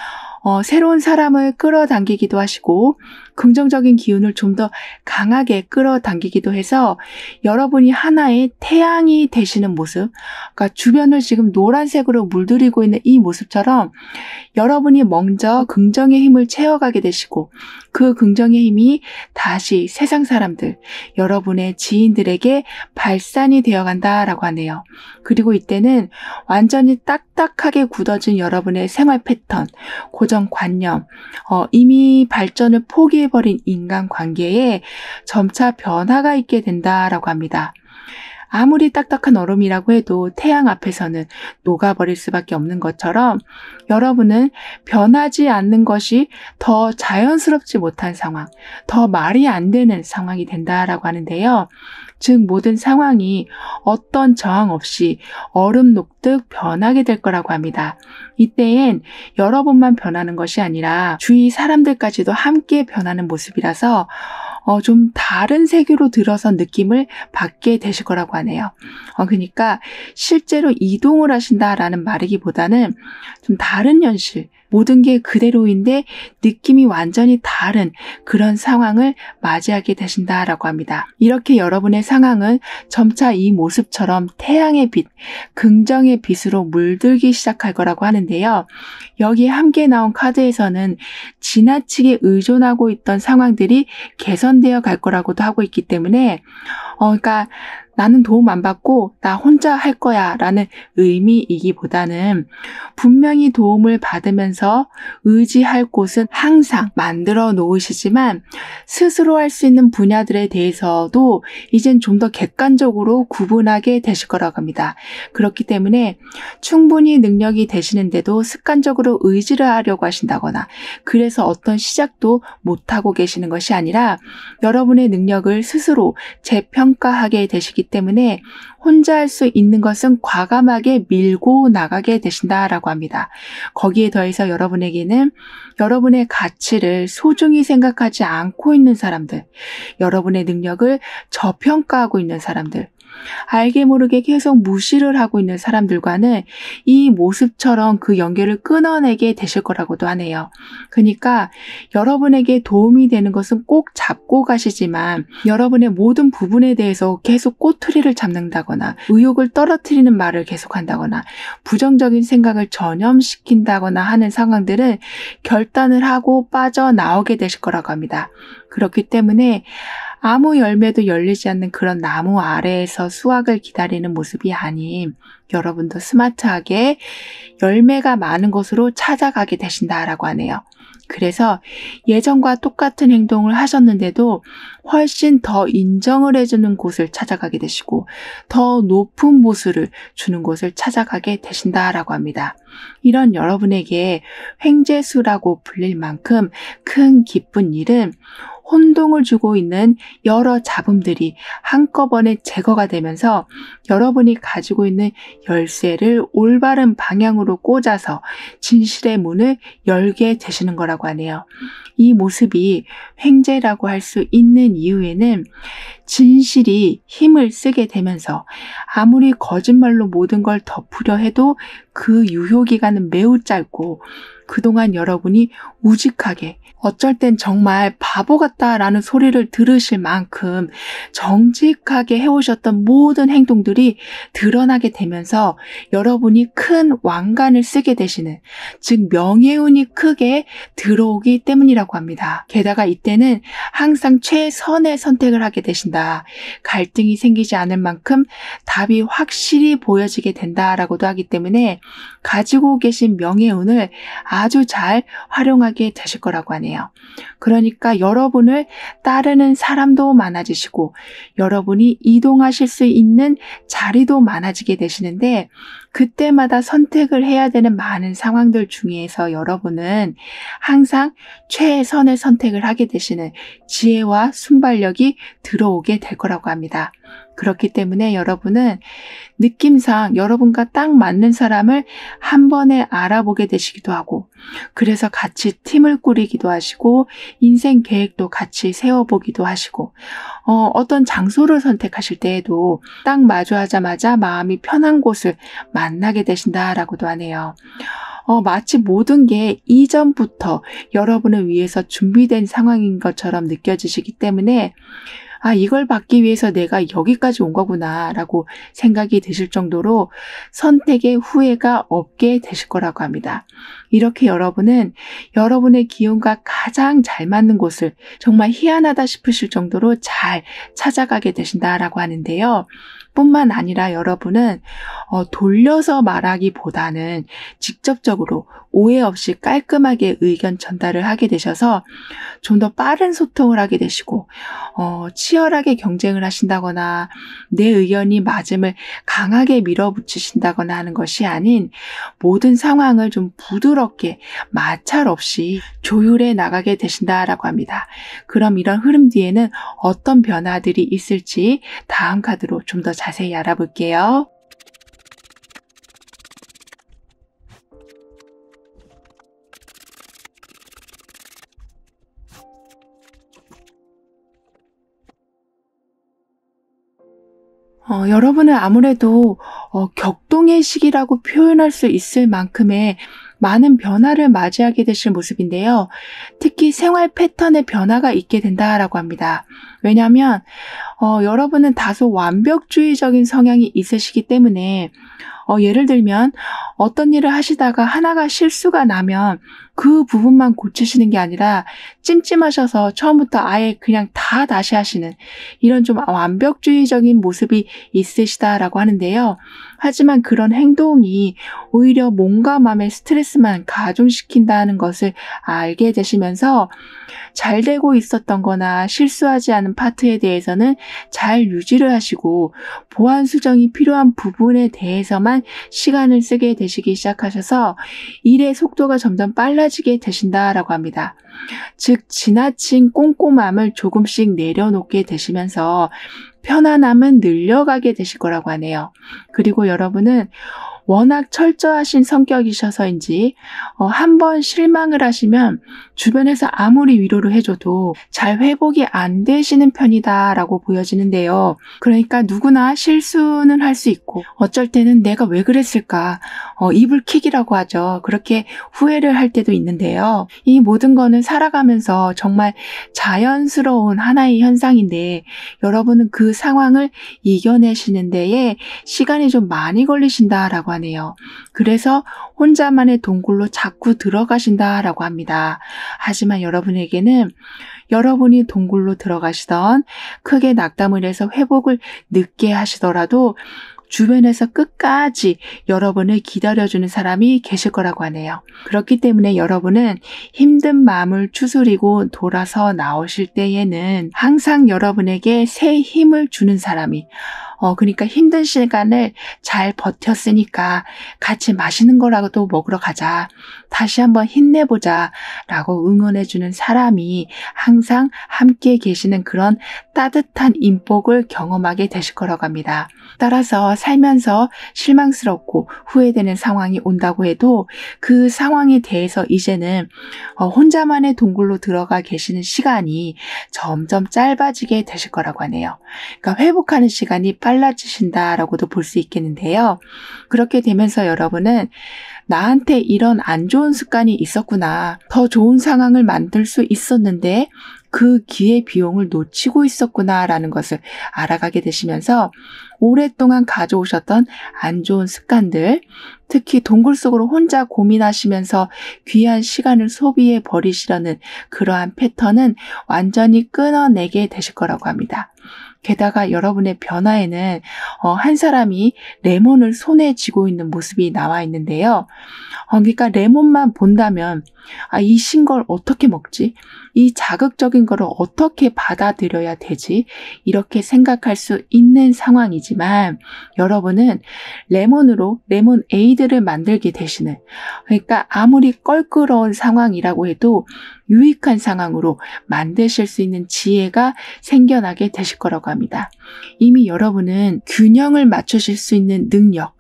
새로운 사람을 끌어당기기도 하시고 긍정적인 기운을 좀 더 강하게 끌어당기기도 해서 여러분이 하나의 태양이 되시는 모습, 그러니까 주변을 지금 노란색으로 물들이고 있는 이 모습처럼 여러분이 먼저 긍정의 힘을 채워가게 되시고 그 긍정의 힘이 다시 세상 사람들, 여러분의 지인들에게 발산이 되어간다라고 하네요. 그리고 이때는 완전히 딱딱하게 굳어진 여러분의 생활 패턴, 고정관념, 이미 발전을 포기해버린 인간관계에 점차 변화가 있게 된다라고 합니다. 아무리 딱딱한 얼음이라고 해도 태양 앞에서는 녹아버릴 수밖에 없는 것처럼 여러분은 변하지 않는 것이 더 자연스럽지 못한 상황, 더 말이 안 되는 상황이 된다라고 하는데요. 즉 모든 상황이 어떤 저항 없이 얼음 녹듯 변하게 될 거라고 합니다. 이때엔 여러분만 변하는 것이 아니라 주위 사람들까지도 함께 변하는 모습이라서 좀 다른 세계로 들어선 느낌을 받게 되실 거라고 하네요. 그러니까 실제로 이동을 하신다라는 말이기보다는 좀 다른 현실, 모든 게 그대로인데 느낌이 완전히 다른 그런 상황을 맞이하게 되신다라고 합니다. 이렇게 여러분의 상황은 점차 이 모습처럼 태양의 빛, 긍정의 빛으로 물들기 시작할 거라고 하는데요. 여기에 함께 나온 카드에서는 지나치게 의존하고 있던 상황들이 개선되어 갈 거라고도 하고 있기 때문에 그러니까 나는 도움 안 받고 나 혼자 할 거야 라는 의미이기보다는 분명히 도움을 받으면서 의지할 곳은 항상 만들어 놓으시지만 스스로 할 수 있는 분야들에 대해서도 이젠 좀 더 객관적으로 구분하게 되실 거라고 합니다. 그렇기 때문에 충분히 능력이 되시는데도 습관적으로 의지를 하려고 하신다거나 그래서 어떤 시작도 못하고 계시는 것이 아니라 여러분의 능력을 스스로 재평가하게 되시기 때문에 혼자 할 수 있는 것은 과감하게 밀고 나가게 되신다라고 합니다. 거기에 더해서 여러분에게는 여러분의 가치를 소중히 생각하지 않고 있는 사람들, 여러분의 능력을 저평가하고 있는 사람들, 알게 모르게 계속 무시를 하고 있는 사람들과는 이 모습처럼 그 연결을 끊어내게 되실 거라고도 하네요. 그러니까 여러분에게 도움이 되는 것은 꼭 잡고 가시지만 여러분의 모든 부분에 대해서 계속 꼬투리를 잡는다거나 의욕을 떨어뜨리는 말을 계속한다거나 부정적인 생각을 전염시킨다거나 하는 상황들은 결단을 하고 빠져나오게 되실 거라고 합니다. 그렇기 때문에 아무 열매도 열리지 않는 그런 나무 아래에서 수확을 기다리는 모습이 아닌 여러분도 스마트하게 열매가 많은 곳으로 찾아가게 되신다라고 하네요. 그래서 예전과 똑같은 행동을 하셨는데도 훨씬 더 인정을 해주는 곳을 찾아가게 되시고 더 높은 보수를 주는 곳을 찾아가게 되신다라고 합니다. 이런 여러분에게 횡재수라고 불릴 만큼 큰 기쁜 일은 혼동을 주고 있는 여러 잡음들이 한꺼번에 제거가 되면서 여러분이 가지고 있는 열쇠를 올바른 방향으로 꽂아서 진실의 문을 열게 되시는 거라고 하네요. 이 모습이 횡재라고 할 수 있는 이유에는 진실이 힘을 쓰게 되면서 아무리 거짓말로 모든 걸 덮으려 해도 그 유효기간은 매우 짧고 그동안 여러분이 우직하게, 어쩔 땐 정말 바보 같다라는 소리를 들으실 만큼 정직하게 해오셨던 모든 행동들이 드러나게 되면서 여러분이 큰 왕관을 쓰게 되시는, 즉 명예운이 크게 들어오기 때문이라고 합니다. 게다가 이때는 항상 최선의 선택을 하게 되신다. 갈등이 생기지 않을 만큼 답이 확실히 보여지게 된다라고도 하기 때문에 가지고 계신 명예운을 아주 잘 활용하게 되실 거라고 하네요. 그러니까 여러분을 따르는 사람도 많아지시고 여러분이 이동하실 수 있는 자리도 많아지게 되시는데, 그때마다 선택을 해야 되는 많은 상황들 중에서 여러분은 항상 최선의 선택을 하게 되시는 지혜와 순발력이 들어오게 될 거라고 합니다. 그렇기 때문에 여러분은 느낌상 여러분과 딱 맞는 사람을 한 번에 알아보게 되시기도 하고, 그래서 같이 팀을 꾸리기도 하시고 인생 계획도 같이 세워보기도 하시고, 어떤 장소를 선택하실 때에도 딱 마주하자마자 마음이 편한 곳을 만나게 되신다라고도 하네요. 마치 모든 게 이전부터 여러분을 위해서 준비된 상황인 것처럼 느껴지시기 때문에 이걸 받기 위해서 내가 여기까지 온 거구나 라고 생각이 드실 정도로 선택에 후회가 없게 되실 거라고 합니다. 이렇게 여러분은 여러분의 기운과 가장 잘 맞는 곳을 정말 희한하다 싶으실 정도로 잘 찾아가게 되신다라고 하는데요. 뿐만 아니라 여러분은 돌려서 말하기보다는 직접적으로 오해 없이 깔끔하게 의견 전달을 하게 되셔서 좀 더 빠른 소통을 하게 되시고, 치열하게 경쟁을 하신다거나 내 의견이 맞음을 강하게 밀어붙이신다거나 하는 것이 아닌 모든 상황을 좀 부드럽게 마찰 없이 조율해 나가게 되신다라고 합니다. 그럼 이런 흐름 뒤에는 어떤 변화들이 있을지 다음 카드로 좀 더 자세히 알아볼게요. 여러분은 아무래도 격동의 시기라고 표현할 수 있을 만큼의 많은 변화를 맞이하게 되실 모습인데요. 특히 생활 패턴의 변화가 있게 된다라고 합니다. 왜냐하면 여러분은 다소 완벽주의적인 성향이 있으시기 때문에 예를 들면 어떤 일을 하시다가 하나가 실수가 나면 그 부분만 고치시는 게 아니라 찜찜하셔서 처음부터 아예 그냥 다 다시 하시는 이런 좀 완벽주의적인 모습이 있으시다라고 하는데요. 하지만 그런 행동이 오히려 몸과 마음의 스트레스만 가중시킨다는 것을 알게 되시면서 잘 되고 있었던 거나 실수하지 않은 파트에 대해서는 잘 유지를 하시고 보완 수정이 필요한 부분에 대해서만 시간을 쓰게 되시기 시작하셔서 일의 속도가 점점 빨라지게 되신다라고 합니다. 즉 지나친 꼼꼼함을 조금씩 내려놓게 되시면서 편안함은 늘려가게 되실 거라고 하네요. 그리고 여러분은 워낙 철저하신 성격이셔서인지 한 번 실망을 하시면 주변에서 아무리 위로를 해줘도 잘 회복이 안 되시는 편이다라고 보여지는데요. 그러니까 누구나 실수는 할 수 있고 어쩔 때는 내가 왜 그랬을까 이불킥이라고 하죠. 그렇게 후회를 할 때도 있는데요. 이 모든 거는 살아가면서 정말 자연스러운 하나의 현상인데 여러분은 그 상황을 이겨내시는 데에 시간이 좀 많이 걸리신다라고 하네요. 그래서 혼자만의 동굴로 자꾸 들어가신다라고 합니다. 하지만 여러분에게는 여러분이 동굴로 들어가시던 크게 낙담을 해서 회복을 늦게 하시더라도 주변에서 끝까지 여러분을 기다려주는 사람이 계실 거라고 하네요. 그렇기 때문에 여러분은 힘든 마음을 추스리고 돌아서 나오실 때에는 항상 여러분에게 새 힘을 주는 사람이 그러니까 힘든 시간을 잘 버텼으니까 같이 맛있는 거라도 먹으러 가자. 다시 한번 힘내보자. 라고 응원해주는 사람이 항상 함께 계시는 그런 따뜻한 인복을 경험하게 되실 거라고 합니다. 따라서 살면서 실망스럽고 후회되는 상황이 온다고 해도 그 상황에 대해서 이제는 혼자만의 동굴로 들어가 계시는 시간이 점점 짧아지게 되실 거라고 하네요. 그러니까 회복하는 시간이 빨라지신다라고도 볼 수 있겠는데요. 그렇게 되면서 여러분은 나한테 이런 안 좋은 습관이 있었구나. 더 좋은 상황을 만들 수 있었는데 그 기회 비용을 놓치고 있었구나라는 것을 알아가게 되시면서 오랫동안 가져오셨던 안 좋은 습관들, 특히 동굴 속으로 혼자 고민하시면서 귀한 시간을 소비해 버리시려는 그러한 패턴은 완전히 끊어내게 되실 거라고 합니다. 게다가 여러분의 변화에는 한 사람이 레몬을 손에 쥐고 있는 모습이 나와 있는데요. 그러니까 레몬만 본다면 이 신 걸 어떻게 먹지? 이 자극적인 거를 어떻게 받아들여야 되지? 이렇게 생각할 수 있는 상황이지만 여러분은 레몬으로 레몬에이드를 만들게 되시는, 그러니까 아무리 껄끄러운 상황이라고 해도 유익한 상황으로 만드실 수 있는 지혜가 생겨나게 되실 거라고 합니다. 이미 여러분은 균형을 맞추실 수 있는 능력,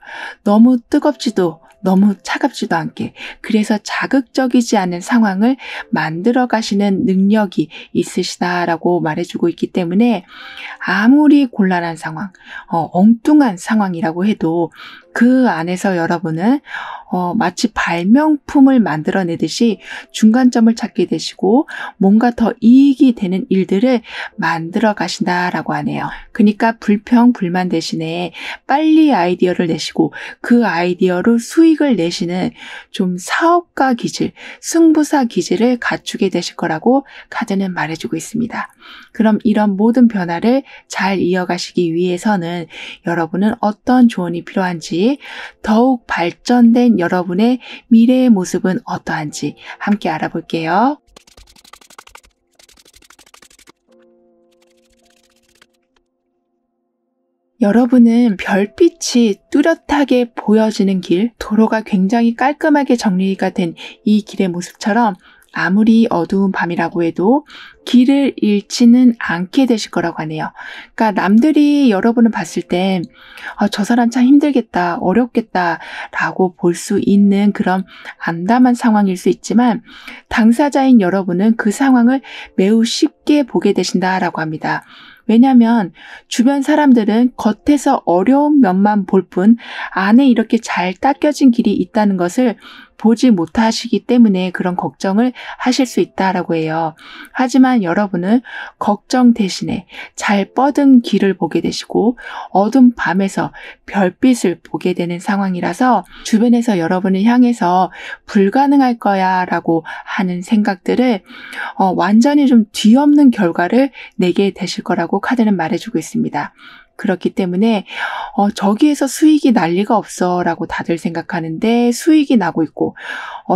너무 뜨겁지도 너무 차갑지도 않게, 그래서 자극적이지 않은 상황을 만들어 가시는 능력이 있으시다라고 말해주고 있기 때문에 아무리 곤란한 상황, 엉뚱한 상황이라고 해도 그 안에서 여러분은 마치 발명품을 만들어내듯이 중간점을 찾게 되시고 뭔가 더 이익이 되는 일들을 만들어 가신다라고 하네요. 그러니까 불평, 불만 대신에 빨리 아이디어를 내시고 그 아이디어로 수익을 내시는 좀 사업가 기질, 승부사 기질을 갖추게 되실 거라고 카드는 말해주고 있습니다. 그럼 이런 모든 변화를 잘 이어가시기 위해서는 여러분은 어떤 조언이 필요한지, 더욱 발전된 여러분의 미래의 모습은 어떠한지 함께 알아볼게요. 여러분은 별빛이 뚜렷하게 보여지는 길, 도로가 굉장히 깔끔하게 정리가 된 이 길의 모습처럼 아무리 어두운 밤이라고 해도 길을 잃지는 않게 되실 거라고 하네요. 그러니까 남들이 여러분을 봤을 땐 저 사람 참 힘들겠다, 어렵겠다 라고 볼 수 있는 그런 암담한 상황일 수 있지만 당사자인 여러분은 그 상황을 매우 쉽게 보게 되신다라고 합니다. 왜냐하면 주변 사람들은 겉에서 어려운 면만 볼 뿐 안에 이렇게 잘 닦여진 길이 있다는 것을 보지 못하시기 때문에 그런 걱정을 하실 수 있다라고 해요. 하지만 여러분은 걱정 대신에 잘 뻗은 길을 보게 되시고 어두운 밤에서 별빛을 보게 되는 상황이라서 주변에서 여러분을 향해서 불가능할 거야 라고 하는 생각들을 완전히 좀 뒤엎는 결과를 내게 되실 거라고 카드는 말해주고 있습니다. 그렇기 때문에 저기에서 수익이 날 리가 없어 라고 다들 생각하는데 수익이 나고 있고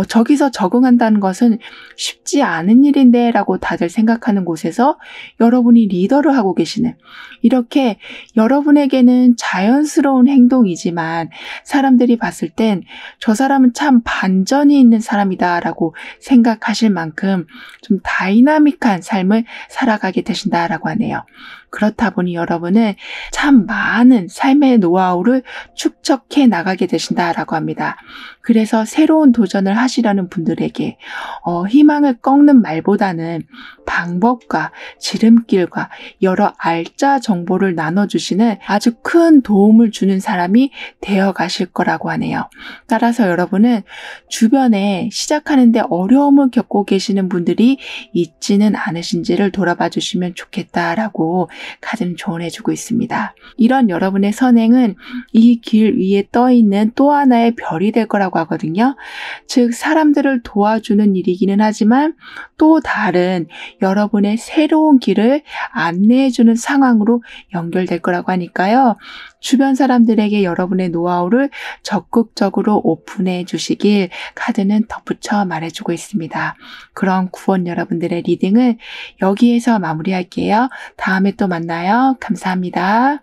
저기서 적응한다는 것은 쉽지 않은 일인데 라고 다들 생각하는 곳에서 여러분이 리더를 하고 계시는, 이렇게 여러분에게는 자연스러운 행동이지만 사람들이 봤을 땐 저 사람은 참 반전이 있는 사람이다 라고 생각하실 만큼 좀 다이나믹한 삶을 살아가게 되신다라고 하네요. 그렇다 보니 여러분은 참 많은 삶의 노하우를 축적해 나가게 되신다라고 합니다. 그래서 새로운 도전을 하시려는 분들에게 희망을 꺾는 말보다는 방법과 지름길과 여러 알짜 정보를 나눠주시는 아주 큰 도움을 주는 사람이 되어 가실 거라고 하네요. 따라서 여러분은 주변에 시작하는데 어려움을 겪고 계시는 분들이 있지는 않으신지를 돌아봐 주시면 좋겠다라고 카드는 조언해주고 있습니다. 이런 여러분의 선행은 이 길 위에 떠있는 또 하나의 별이 될 거라고 하거든요. 즉 사람들을 도와주는 일이기는 하지만 또 다른 여러분의 새로운 길을 안내해주는 상황으로 연결될 거라고 하니까요. 주변 사람들에게 여러분의 노하우를 적극적으로 오픈해 주시길 카드는 덧붙여 말해주고 있습니다. 그럼 구원 여러분들의 리딩을 여기에서 마무리할게요. 다음에 또 만나요. 감사합니다.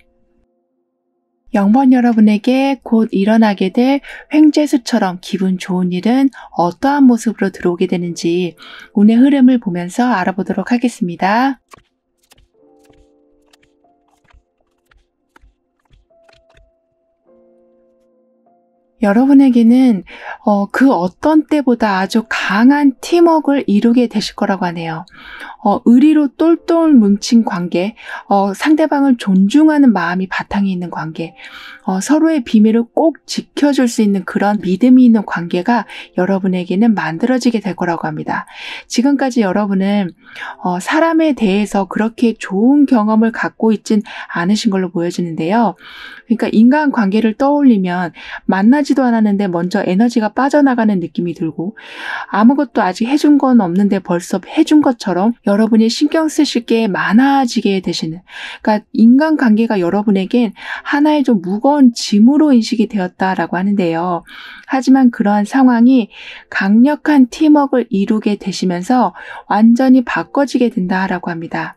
0번 여러분에게 곧 일어나게 될 횡재수처럼 기분 좋은 일은 어떠한 모습으로 들어오게 되는지 운의 흐름을 보면서 알아보도록 하겠습니다. 여러분에게는 그 어떤 때보다 아주 강한 팀워크를 이루게 되실 거라고 하네요. 의리로 똘똘 뭉친 관계, 상대방을 존중하는 마음이 바탕이 있는 관계, 서로의 비밀을 꼭 지켜줄 수 있는 그런 믿음이 있는 관계가 여러분에게는 만들어지게 될 거라고 합니다. 지금까지 여러분은 사람에 대해서 그렇게 좋은 경험을 갖고 있진 않으신 걸로 보여지는데요. 그러니까 인간관계를 떠올리면 만나지도 않았는데 먼저 에너지가 빠져나가는 느낌이 들고, 아무것도 아직 해준 건 없는데 벌써 해준 것처럼 여러분이 신경 쓰실 게 많아지게 되시는, 그러니까 인간관계가 여러분에겐 하나의 좀 무거운 짐으로 인식이 되었다라고 하는데요. 하지만 그러한 상황이 강력한 팀워크를 이루게 되시면서 완전히 바꿔지게 된다라고 합니다.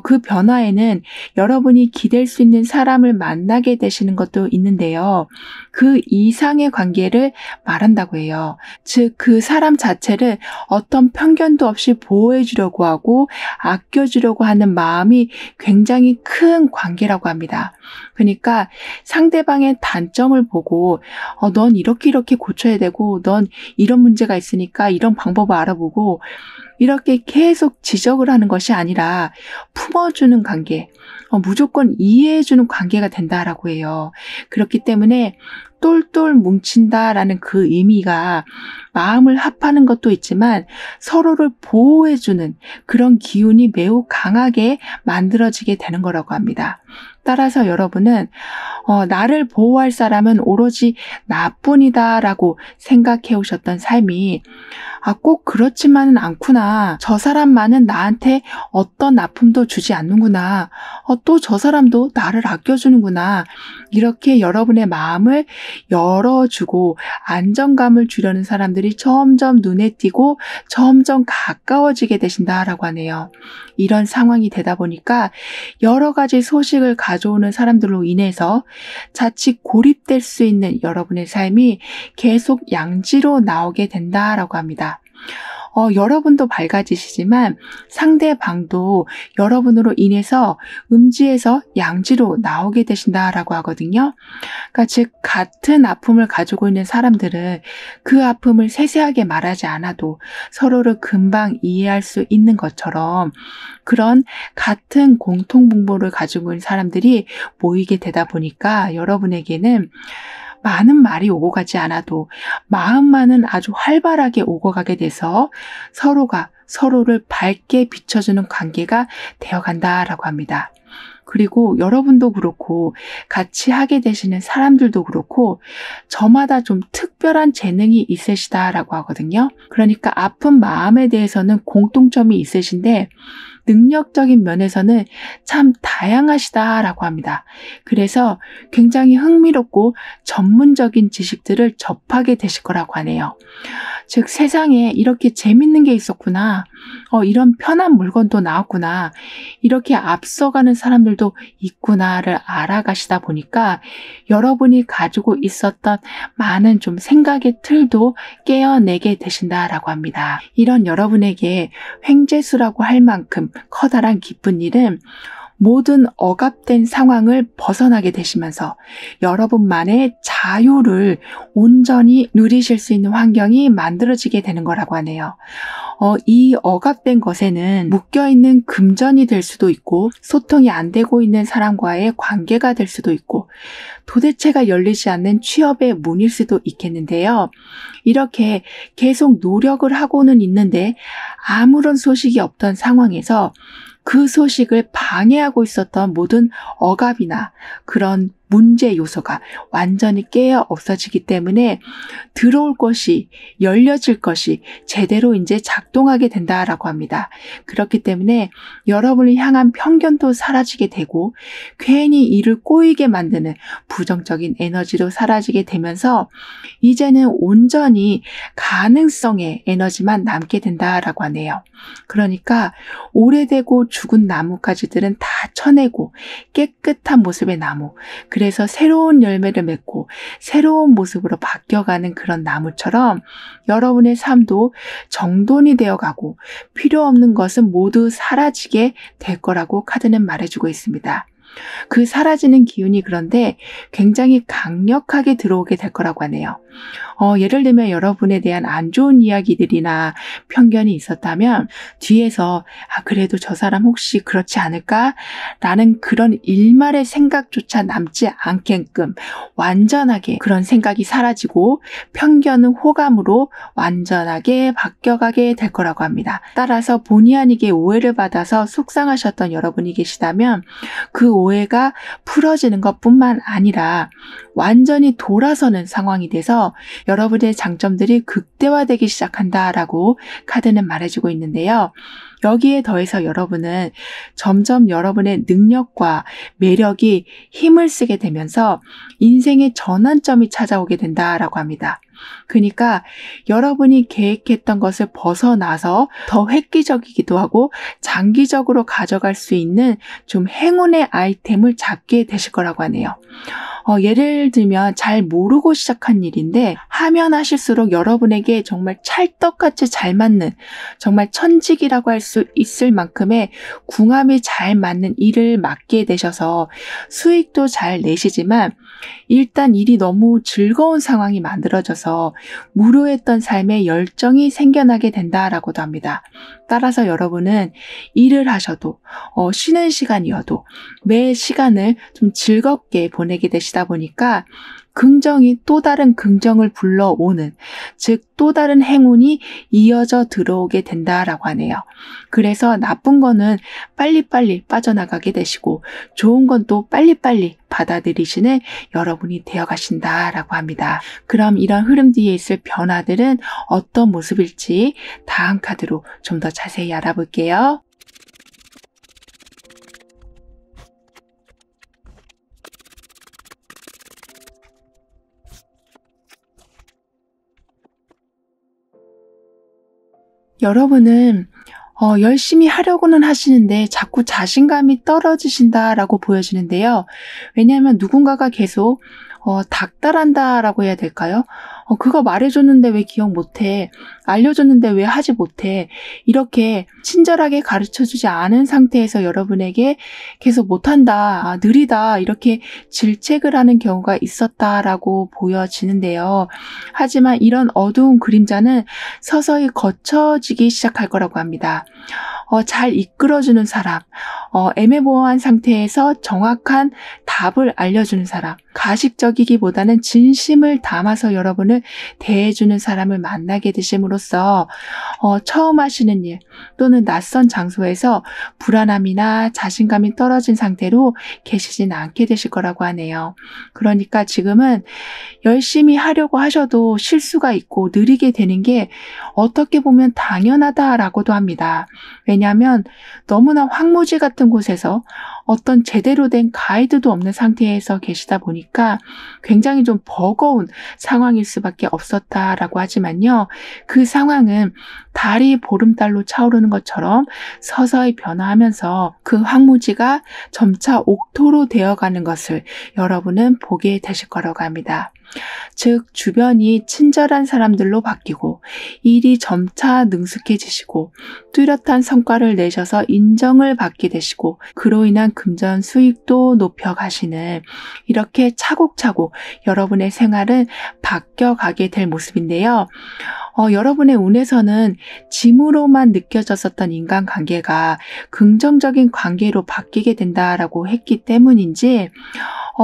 그 변화에는 여러분이 기댈 수 있는 사람을 만나게 되시는 것도 있는데요. 그 이상의 관계를 말한다고 해요. 즉, 그 사람 자체를 어떤 편견도 없이 보호해 주려고 하고 아껴주려고 하는 마음이 굉장히 큰 관계라고 합니다. 그러니까 상대방의 단점을 보고 넌 이렇게 고쳐야 되고, 넌 이런 문제가 있으니까 이런 방법을 알아보고, 이렇게 계속 지적을 하는 것이 아니라 품어주는 관계, 무조건 이해해주는 관계가 된다라고 해요. 그렇기 때문에 똘똘 뭉친다라는 그 의미가 마음을 합하는 것도 있지만 서로를 보호해주는 그런 기운이 매우 강하게 만들어지게 되는 거라고 합니다. 따라서 여러분은 나를 보호할 사람은 오로지 나뿐이다라고 생각해 오셨던 삶이 꼭 그렇지만은 않구나. 저 사람만은 나한테 어떤 아픔도 주지 않는구나. 또 저 사람도 나를 아껴주는구나. 이렇게 여러분의 마음을 열어주고 안정감을 주려는 사람들이 점점 눈에 띄고 점점 가까워지게 되신다라고 하네요. 이런 상황이 되다 보니까 여러 가지 소식을 가져오는 사람들로 인해서 자칫 고립될 수 있는 여러분의 삶이 계속 양지로 나오게 된다라고 합니다. 여러분도 밝아지시지만 상대방도 여러분으로 인해서 음지에서 양지로 나오게 되신다라고 하거든요. 그러니까 즉 같은 아픔을 가지고 있는 사람들은 그 아픔을 세세하게 말하지 않아도 서로를 금방 이해할 수 있는 것처럼, 그런 같은 공통분모를 가지고 있는 사람들이 모이게 되다 보니까 여러분에게는 많은 말이 오고 가지 않아도 마음만은 아주 활발하게 오고 가게 돼서 서로가 서로를 밝게 비춰주는 관계가 되어간다라고 합니다. 그리고 여러분도 그렇고 같이 하게 되시는 사람들도 그렇고 저마다 좀 특별한 재능이 있으시다라고 하거든요. 그러니까 아픈 마음에 대해서는 공통점이 있으신데 능력적인 면에서는 참 다양하시다라고 합니다. 그래서 굉장히 흥미롭고 전문적인 지식들을 접하게 되실 거라고 하네요. 즉 세상에 이렇게 재밌는 게 있었구나. 이런 편한 물건도 나왔구나. 이렇게 앞서가는 사람들도 있구나를 알아가시다 보니까 여러분이 가지고 있었던 많은 좀 생각의 틀도 깨어내게 되신다라고 합니다. 이런 여러분에게 횡재수라고 할 만큼 커다란 기쁜 일은 모든 억압된 상황을 벗어나게 되시면서 여러분만의 자유를 온전히 누리실 수 있는 환경이 만들어지게 되는 거라고 하네요. 이 억압된 것에는 묶여있는 금전이 될 수도 있고 소통이 안 되고 있는 사람과의 관계가 될 수도 있고 도대체가 열리지 않는 취업의 문일 수도 있겠는데요. 이렇게 계속 노력을 하고는 있는데 아무런 소식이 없던 상황에서 그 소식을 방해하고 있었던 모든 억압이나 그런 문제 요소가 완전히 깨어 없어지기 때문에 들어올 것이, 열려질 것이 제대로 이제 작동하게 된다라고 합니다. 그렇기 때문에 여러분을 향한 편견도 사라지게 되고 괜히 일을 꼬이게 만드는 부정적인 에너지도 사라지게 되면서 이제는 온전히 가능성의 에너지만 남게 된다라고 하네요. 그러니까 오래되고 죽은 나뭇가지들은 다 쳐내고 깨끗한 모습의 나무, 그래서 새로운 열매를 맺고 새로운 모습으로 바뀌어가는 그런 나무처럼 여러분의 삶도 정돈이 되어가고 필요 없는 것은 모두 사라지게 될 거라고 카드는 말해주고 있습니다. 그 사라지는 기운이 그런데 굉장히 강력하게 들어오게 될 거라고 하네요. 예를 들면 여러분에 대한 안 좋은 이야기들이나 편견이 있었다면 뒤에서 그래도 저 사람 혹시 그렇지 않을까? 라는 그런 일말의 생각조차 남지 않게끔 완전하게 그런 생각이 사라지고 편견은 호감으로 완전하게 바뀌어가게 될 거라고 합니다. 따라서 본의 아니게 오해를 받아서 속상하셨던 여러분이 계시다면 그 오해가 풀어지는 것뿐만 아니라 완전히 돌아서는 상황이 돼서 여러분의 장점들이 극대화되기 시작한다라고 카드는 말해주고 있는데요. 여기에 더해서 여러분은 점점 여러분의 능력과 매력이 힘을 쓰게 되면서 인생의 전환점이 찾아오게 된다라고 합니다. 그러니까 여러분이 계획했던 것을 벗어나서 더 획기적이기도 하고 장기적으로 가져갈 수 있는 좀 행운의 아이템을 잡게 되실 거라고 하네요. 예를 들면 잘 모르고 시작한 일인데 하면 하실수록 여러분에게 정말 찰떡같이 잘 맞는 정말 천직이라고 할 수 있을 만큼의 궁합이 잘 맞는 일을 맡게 되셔서 수익도 잘 내시지만 일단 일이 너무 즐거운 상황이 만들어져서 무료했던 삶에 열정이 생겨나게 된다라고도 합니다. 따라서 여러분은 일을 하셔도 쉬는 시간이어도 매 시간을 좀 즐겁게 보내게 되시다 보니까 긍정이 또 다른 긍정을 불러오는, 즉 또 다른 행운이 이어져 들어오게 된다라고 하네요. 그래서 나쁜 거는 빨리빨리 빠져나가게 되시고 좋은 건 또 빨리빨리 받아들이시는 여러분이 되어가신다라고 합니다. 그럼 이런 흐름 뒤에 있을 변화들은 어떤 모습일지 다음 카드로 좀 더 자세히 알아볼게요. 여러분은 열심히 하려고는 하시는데 자꾸 자신감이 떨어지신다라고 보여지는데요. 왜냐하면 누군가가 계속 닥달한다라고 해야 될까요? 그거 말해줬는데 왜 기억 못해? 알려줬는데 왜 하지 못해? 이렇게 친절하게 가르쳐주지 않은 상태에서 여러분에게 계속 못한다, 느리다 이렇게 질책을 하는 경우가 있었다라고 보여지는데요. 하지만 이런 어두운 그림자는 서서히 거쳐지기 시작할 거라고 합니다. 잘 이끌어주는 사람, 애매모호한 상태에서 정확한 답을 알려주는 사람, 가식적이기보다는 진심을 담아서 여러분을 대해주는 사람을 만나게 되심으로써 처음 하시는 일 또는 낯선 장소에서 불안함이나 자신감이 떨어진 상태로 계시진 않게 되실 거라고 하네요. 그러니까 지금은 열심히 하려고 하셔도 실수가 있고 느리게 되는 게 어떻게 보면 당연하다라고도 합니다. 왜냐하면 너무나 황무지 같은 곳에서 어떤 제대로 된 가이드도 없는 상태에서 계시다 보니까 굉장히 좀 버거운 상황일 수밖에 없었다라고 하지만요. 그 상황은 달이 보름달로 차오르는 것처럼 서서히 변화하면서 그 황무지가 점차 옥토로 되어가는 것을 여러분은 보게 되실 거라고 합니다. 즉 주변이 친절한 사람들로 바뀌고 일이 점차 능숙해지시고 뚜렷한 성과를 내셔서 인정을 받게 되시고 그로 인한 금전 수익도 높여가시는 이렇게 차곡차곡 여러분의 생활은 바뀌어가게 될 모습인데요. 여러분의 운에서는 짐으로만 느껴졌었던 인간관계가 긍정적인 관계로 바뀌게 된다라고 했기 때문인지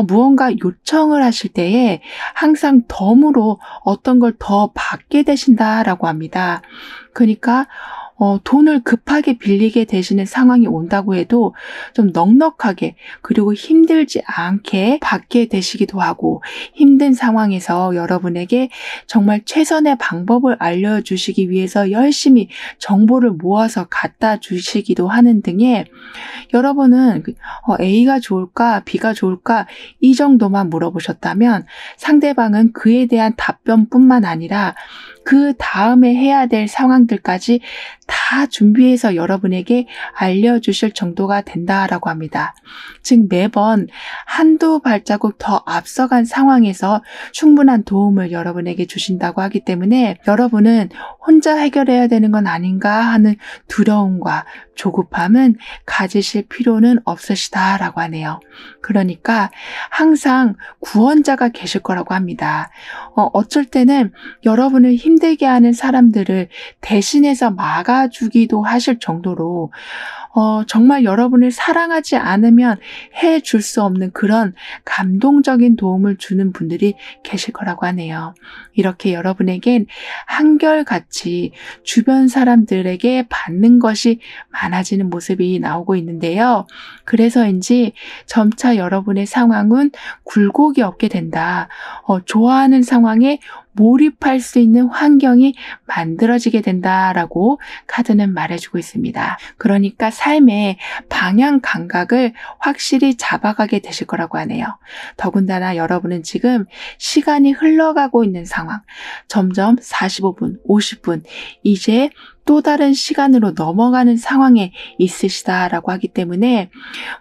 무언가 요청을 하실 때에 항상 덤으로 어떤 걸 더 받게 되신다라고 합니다. 그러니까 돈을 급하게 빌리게 되시는 상황이 온다고 해도 좀 넉넉하게 그리고 힘들지 않게 받게 되시기도 하고 힘든 상황에서 여러분에게 정말 최선의 방법을 알려주시기 위해서 열심히 정보를 모아서 갖다 주시기도 하는 등의 여러분은 A가 좋을까 B가 좋을까 이 정도만 물어보셨다면 상대방은 그에 대한 답변뿐만 아니라 그 다음에 해야 될 상황들까지 다 준비해서 여러분에게 알려주실 정도가 된다라고 합니다. 즉 매번 한두 발자국 더 앞서간 상황에서 충분한 도움을 여러분에게 주신다고 하기 때문에 여러분은 혼자 해결해야 되는 건 아닌가 하는 두려움과 조급함은 가지실 필요는 없으시다라고 하네요. 그러니까 항상 구원자가 계실 거라고 합니다. 어쩔 때는 여러분을 힘들게 하는 사람들을 대신해서 막아주기도 하실 정도로 정말 여러분을 사랑하지 않으면 해줄 수 없는 그런 감동적인 도움을 주는 분들이 계실 거라고 하네요. 이렇게 여러분에겐 한결같이 주변 사람들에게 받는 것이 많아지는 모습이 나오고 있는데요. 그래서인지 점차 여러분의 상황은 굴곡이 없게 된다. 좋아하는 상황에 몰입할 수 있는 환경이 만들어지게 된다라고 카드는 말해주고 있습니다. 그러니까 삶의 방향 감각을 확실히 잡아가게 되실 거라고 하네요. 더군다나 여러분은 지금 시간이 흘러가고 있는 상황, 점점 45분, 50분, 이제 또 다른 시간으로 넘어가는 상황에 있으시다라고 하기 때문에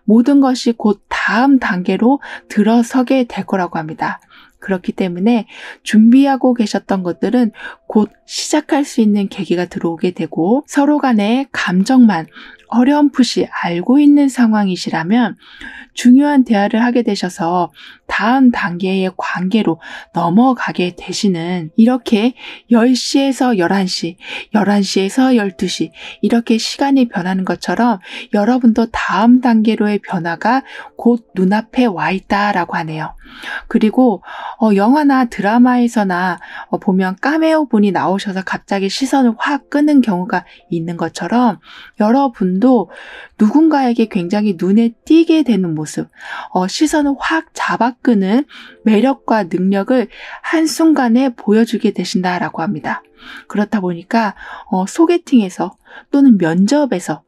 모든 것이 곧 다음 단계로 들어서게 될 거라고 합니다. 그렇기 때문에 준비하고 계셨던 것들은 곧 시작할 수 있는 계기가 들어오게 되고 서로 간의 감정만 어렴풋이 알고 있는 상황이시라면 중요한 대화를 하게 되셔서 다음 단계의 관계로 넘어가게 되시는 이렇게 10시에서 11시, 11시에서 12시 이렇게 시간이 변하는 것처럼 여러분도 다음 단계로의 변화가 곧 눈앞에 와 있다라고 하네요. 그리고 영화나 드라마에서나 보면 카메오 분이 나오셔서 갑자기 시선을 확 끄는 경우가 있는 것처럼 여러분도 누군가에게 굉장히 눈에 띄게 되는 모습, 시선을 확 잡아 끄는 매력과 능력을 한순간에 보여주게 되신다라고 합니다. 그렇다 보니까 소개팅에서 또는 면접에서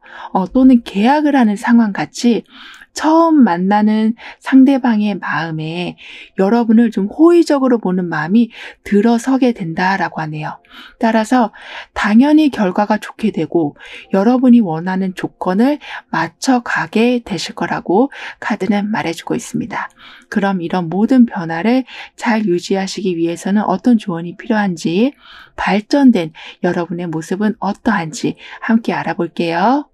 또는 계약을 하는 상황 같이 처음 만나는 상대방의 마음에 여러분을 좀 호의적으로 보는 마음이 들어서게 된다라고 하네요. 따라서 당연히 결과가 좋게 되고 여러분이 원하는 조건을 맞춰가게 되실 거라고 카드는 말해주고 있습니다. 그럼 이런 모든 변화를 잘 유지하시기 위해서는 어떤 조언이 필요한지, 발전된 여러분의 모습은 어떠한지 함께 알아볼게요.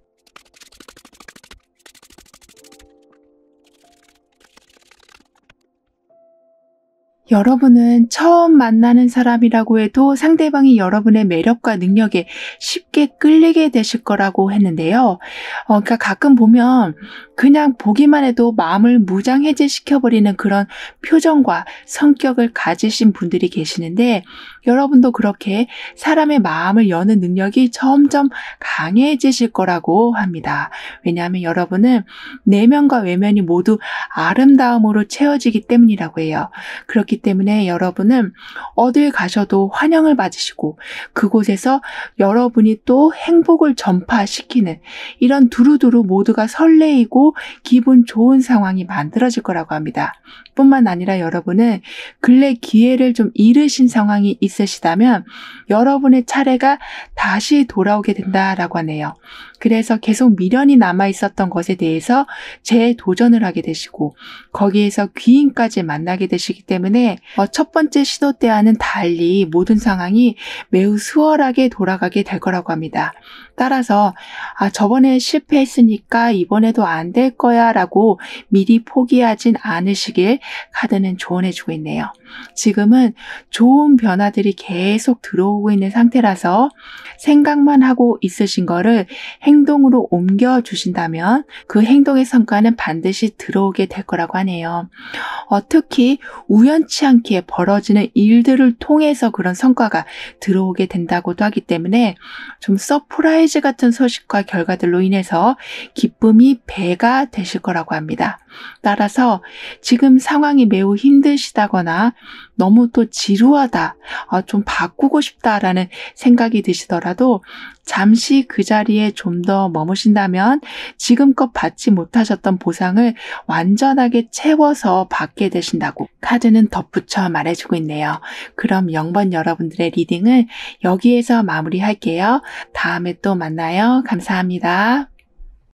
여러분은 처음 만나는 사람이라고 해도 상대방이 여러분의 매력과 능력에 쉽게 끌리게 되실 거라고 했는데요. 그러니까 가끔 보면 그냥 보기만 해도 마음을 무장해제시켜버리는 그런 표정과 성격을 가지신 분들이 계시는데 여러분도 그렇게 사람의 마음을 여는 능력이 점점 강해지실 거라고 합니다. 왜냐하면 여러분은 내면과 외면이 모두 아름다움으로 채워지기 때문이라고 해요. 그렇기 때문에 여러분은 어딜 가셔도 환영을 받으시고 그곳에서 여러분이 또 행복을 전파시키는 이런 두루두루 모두가 설레이고 기분 좋은 상황이 만들어질 거라고 합니다. 뿐만 아니라 여러분은 근래 기회를 좀 잃으신 상황이 있으시다면 여러분의 차례가 다시 돌아오게 된다라고 하네요. 그래서 계속 미련이 남아 있었던 것에 대해서 재도전을 하게 되시고 거기에서 귀인까지 만나게 되시기 때문에 첫 번째 시도 때와는 달리 모든 상황이 매우 수월하게 돌아가게 될 거라고 합니다. 따라서 저번에 실패했으니까 이번에도 안 될 거야 라고 미리 포기하진 않으시길 카드는 조언해주고 있네요. 지금은 좋은 변화들이 계속 들어오고 있는 상태라서 생각만 하고 있으신 거를 행동으로 옮겨주신다면 그 행동의 성과는 반드시 들어오게 될 거라고 하네요. 특히 우연치 않게 벌어지는 일들을 통해서 그런 성과가 들어오게 된다고도 하기 때문에 좀 서프라이즈 같은 소식과 결과들로 인해서 기쁨이 배가 되실 거라고 합니다. 따라서 지금 상황이 매우 힘드시다거나 너무 또 지루하다, 좀 바꾸고 싶다라는 생각이 드시더라도 잠시 그 자리에 좀 더 머무신다면 지금껏 받지 못하셨던 보상을 완전하게 채워서 받게 되신다고 카드는 덧붙여 말해주고 있네요. 그럼 0번 여러분들의 리딩을 여기에서 마무리할게요. 다음에 또 만나요. 감사합니다.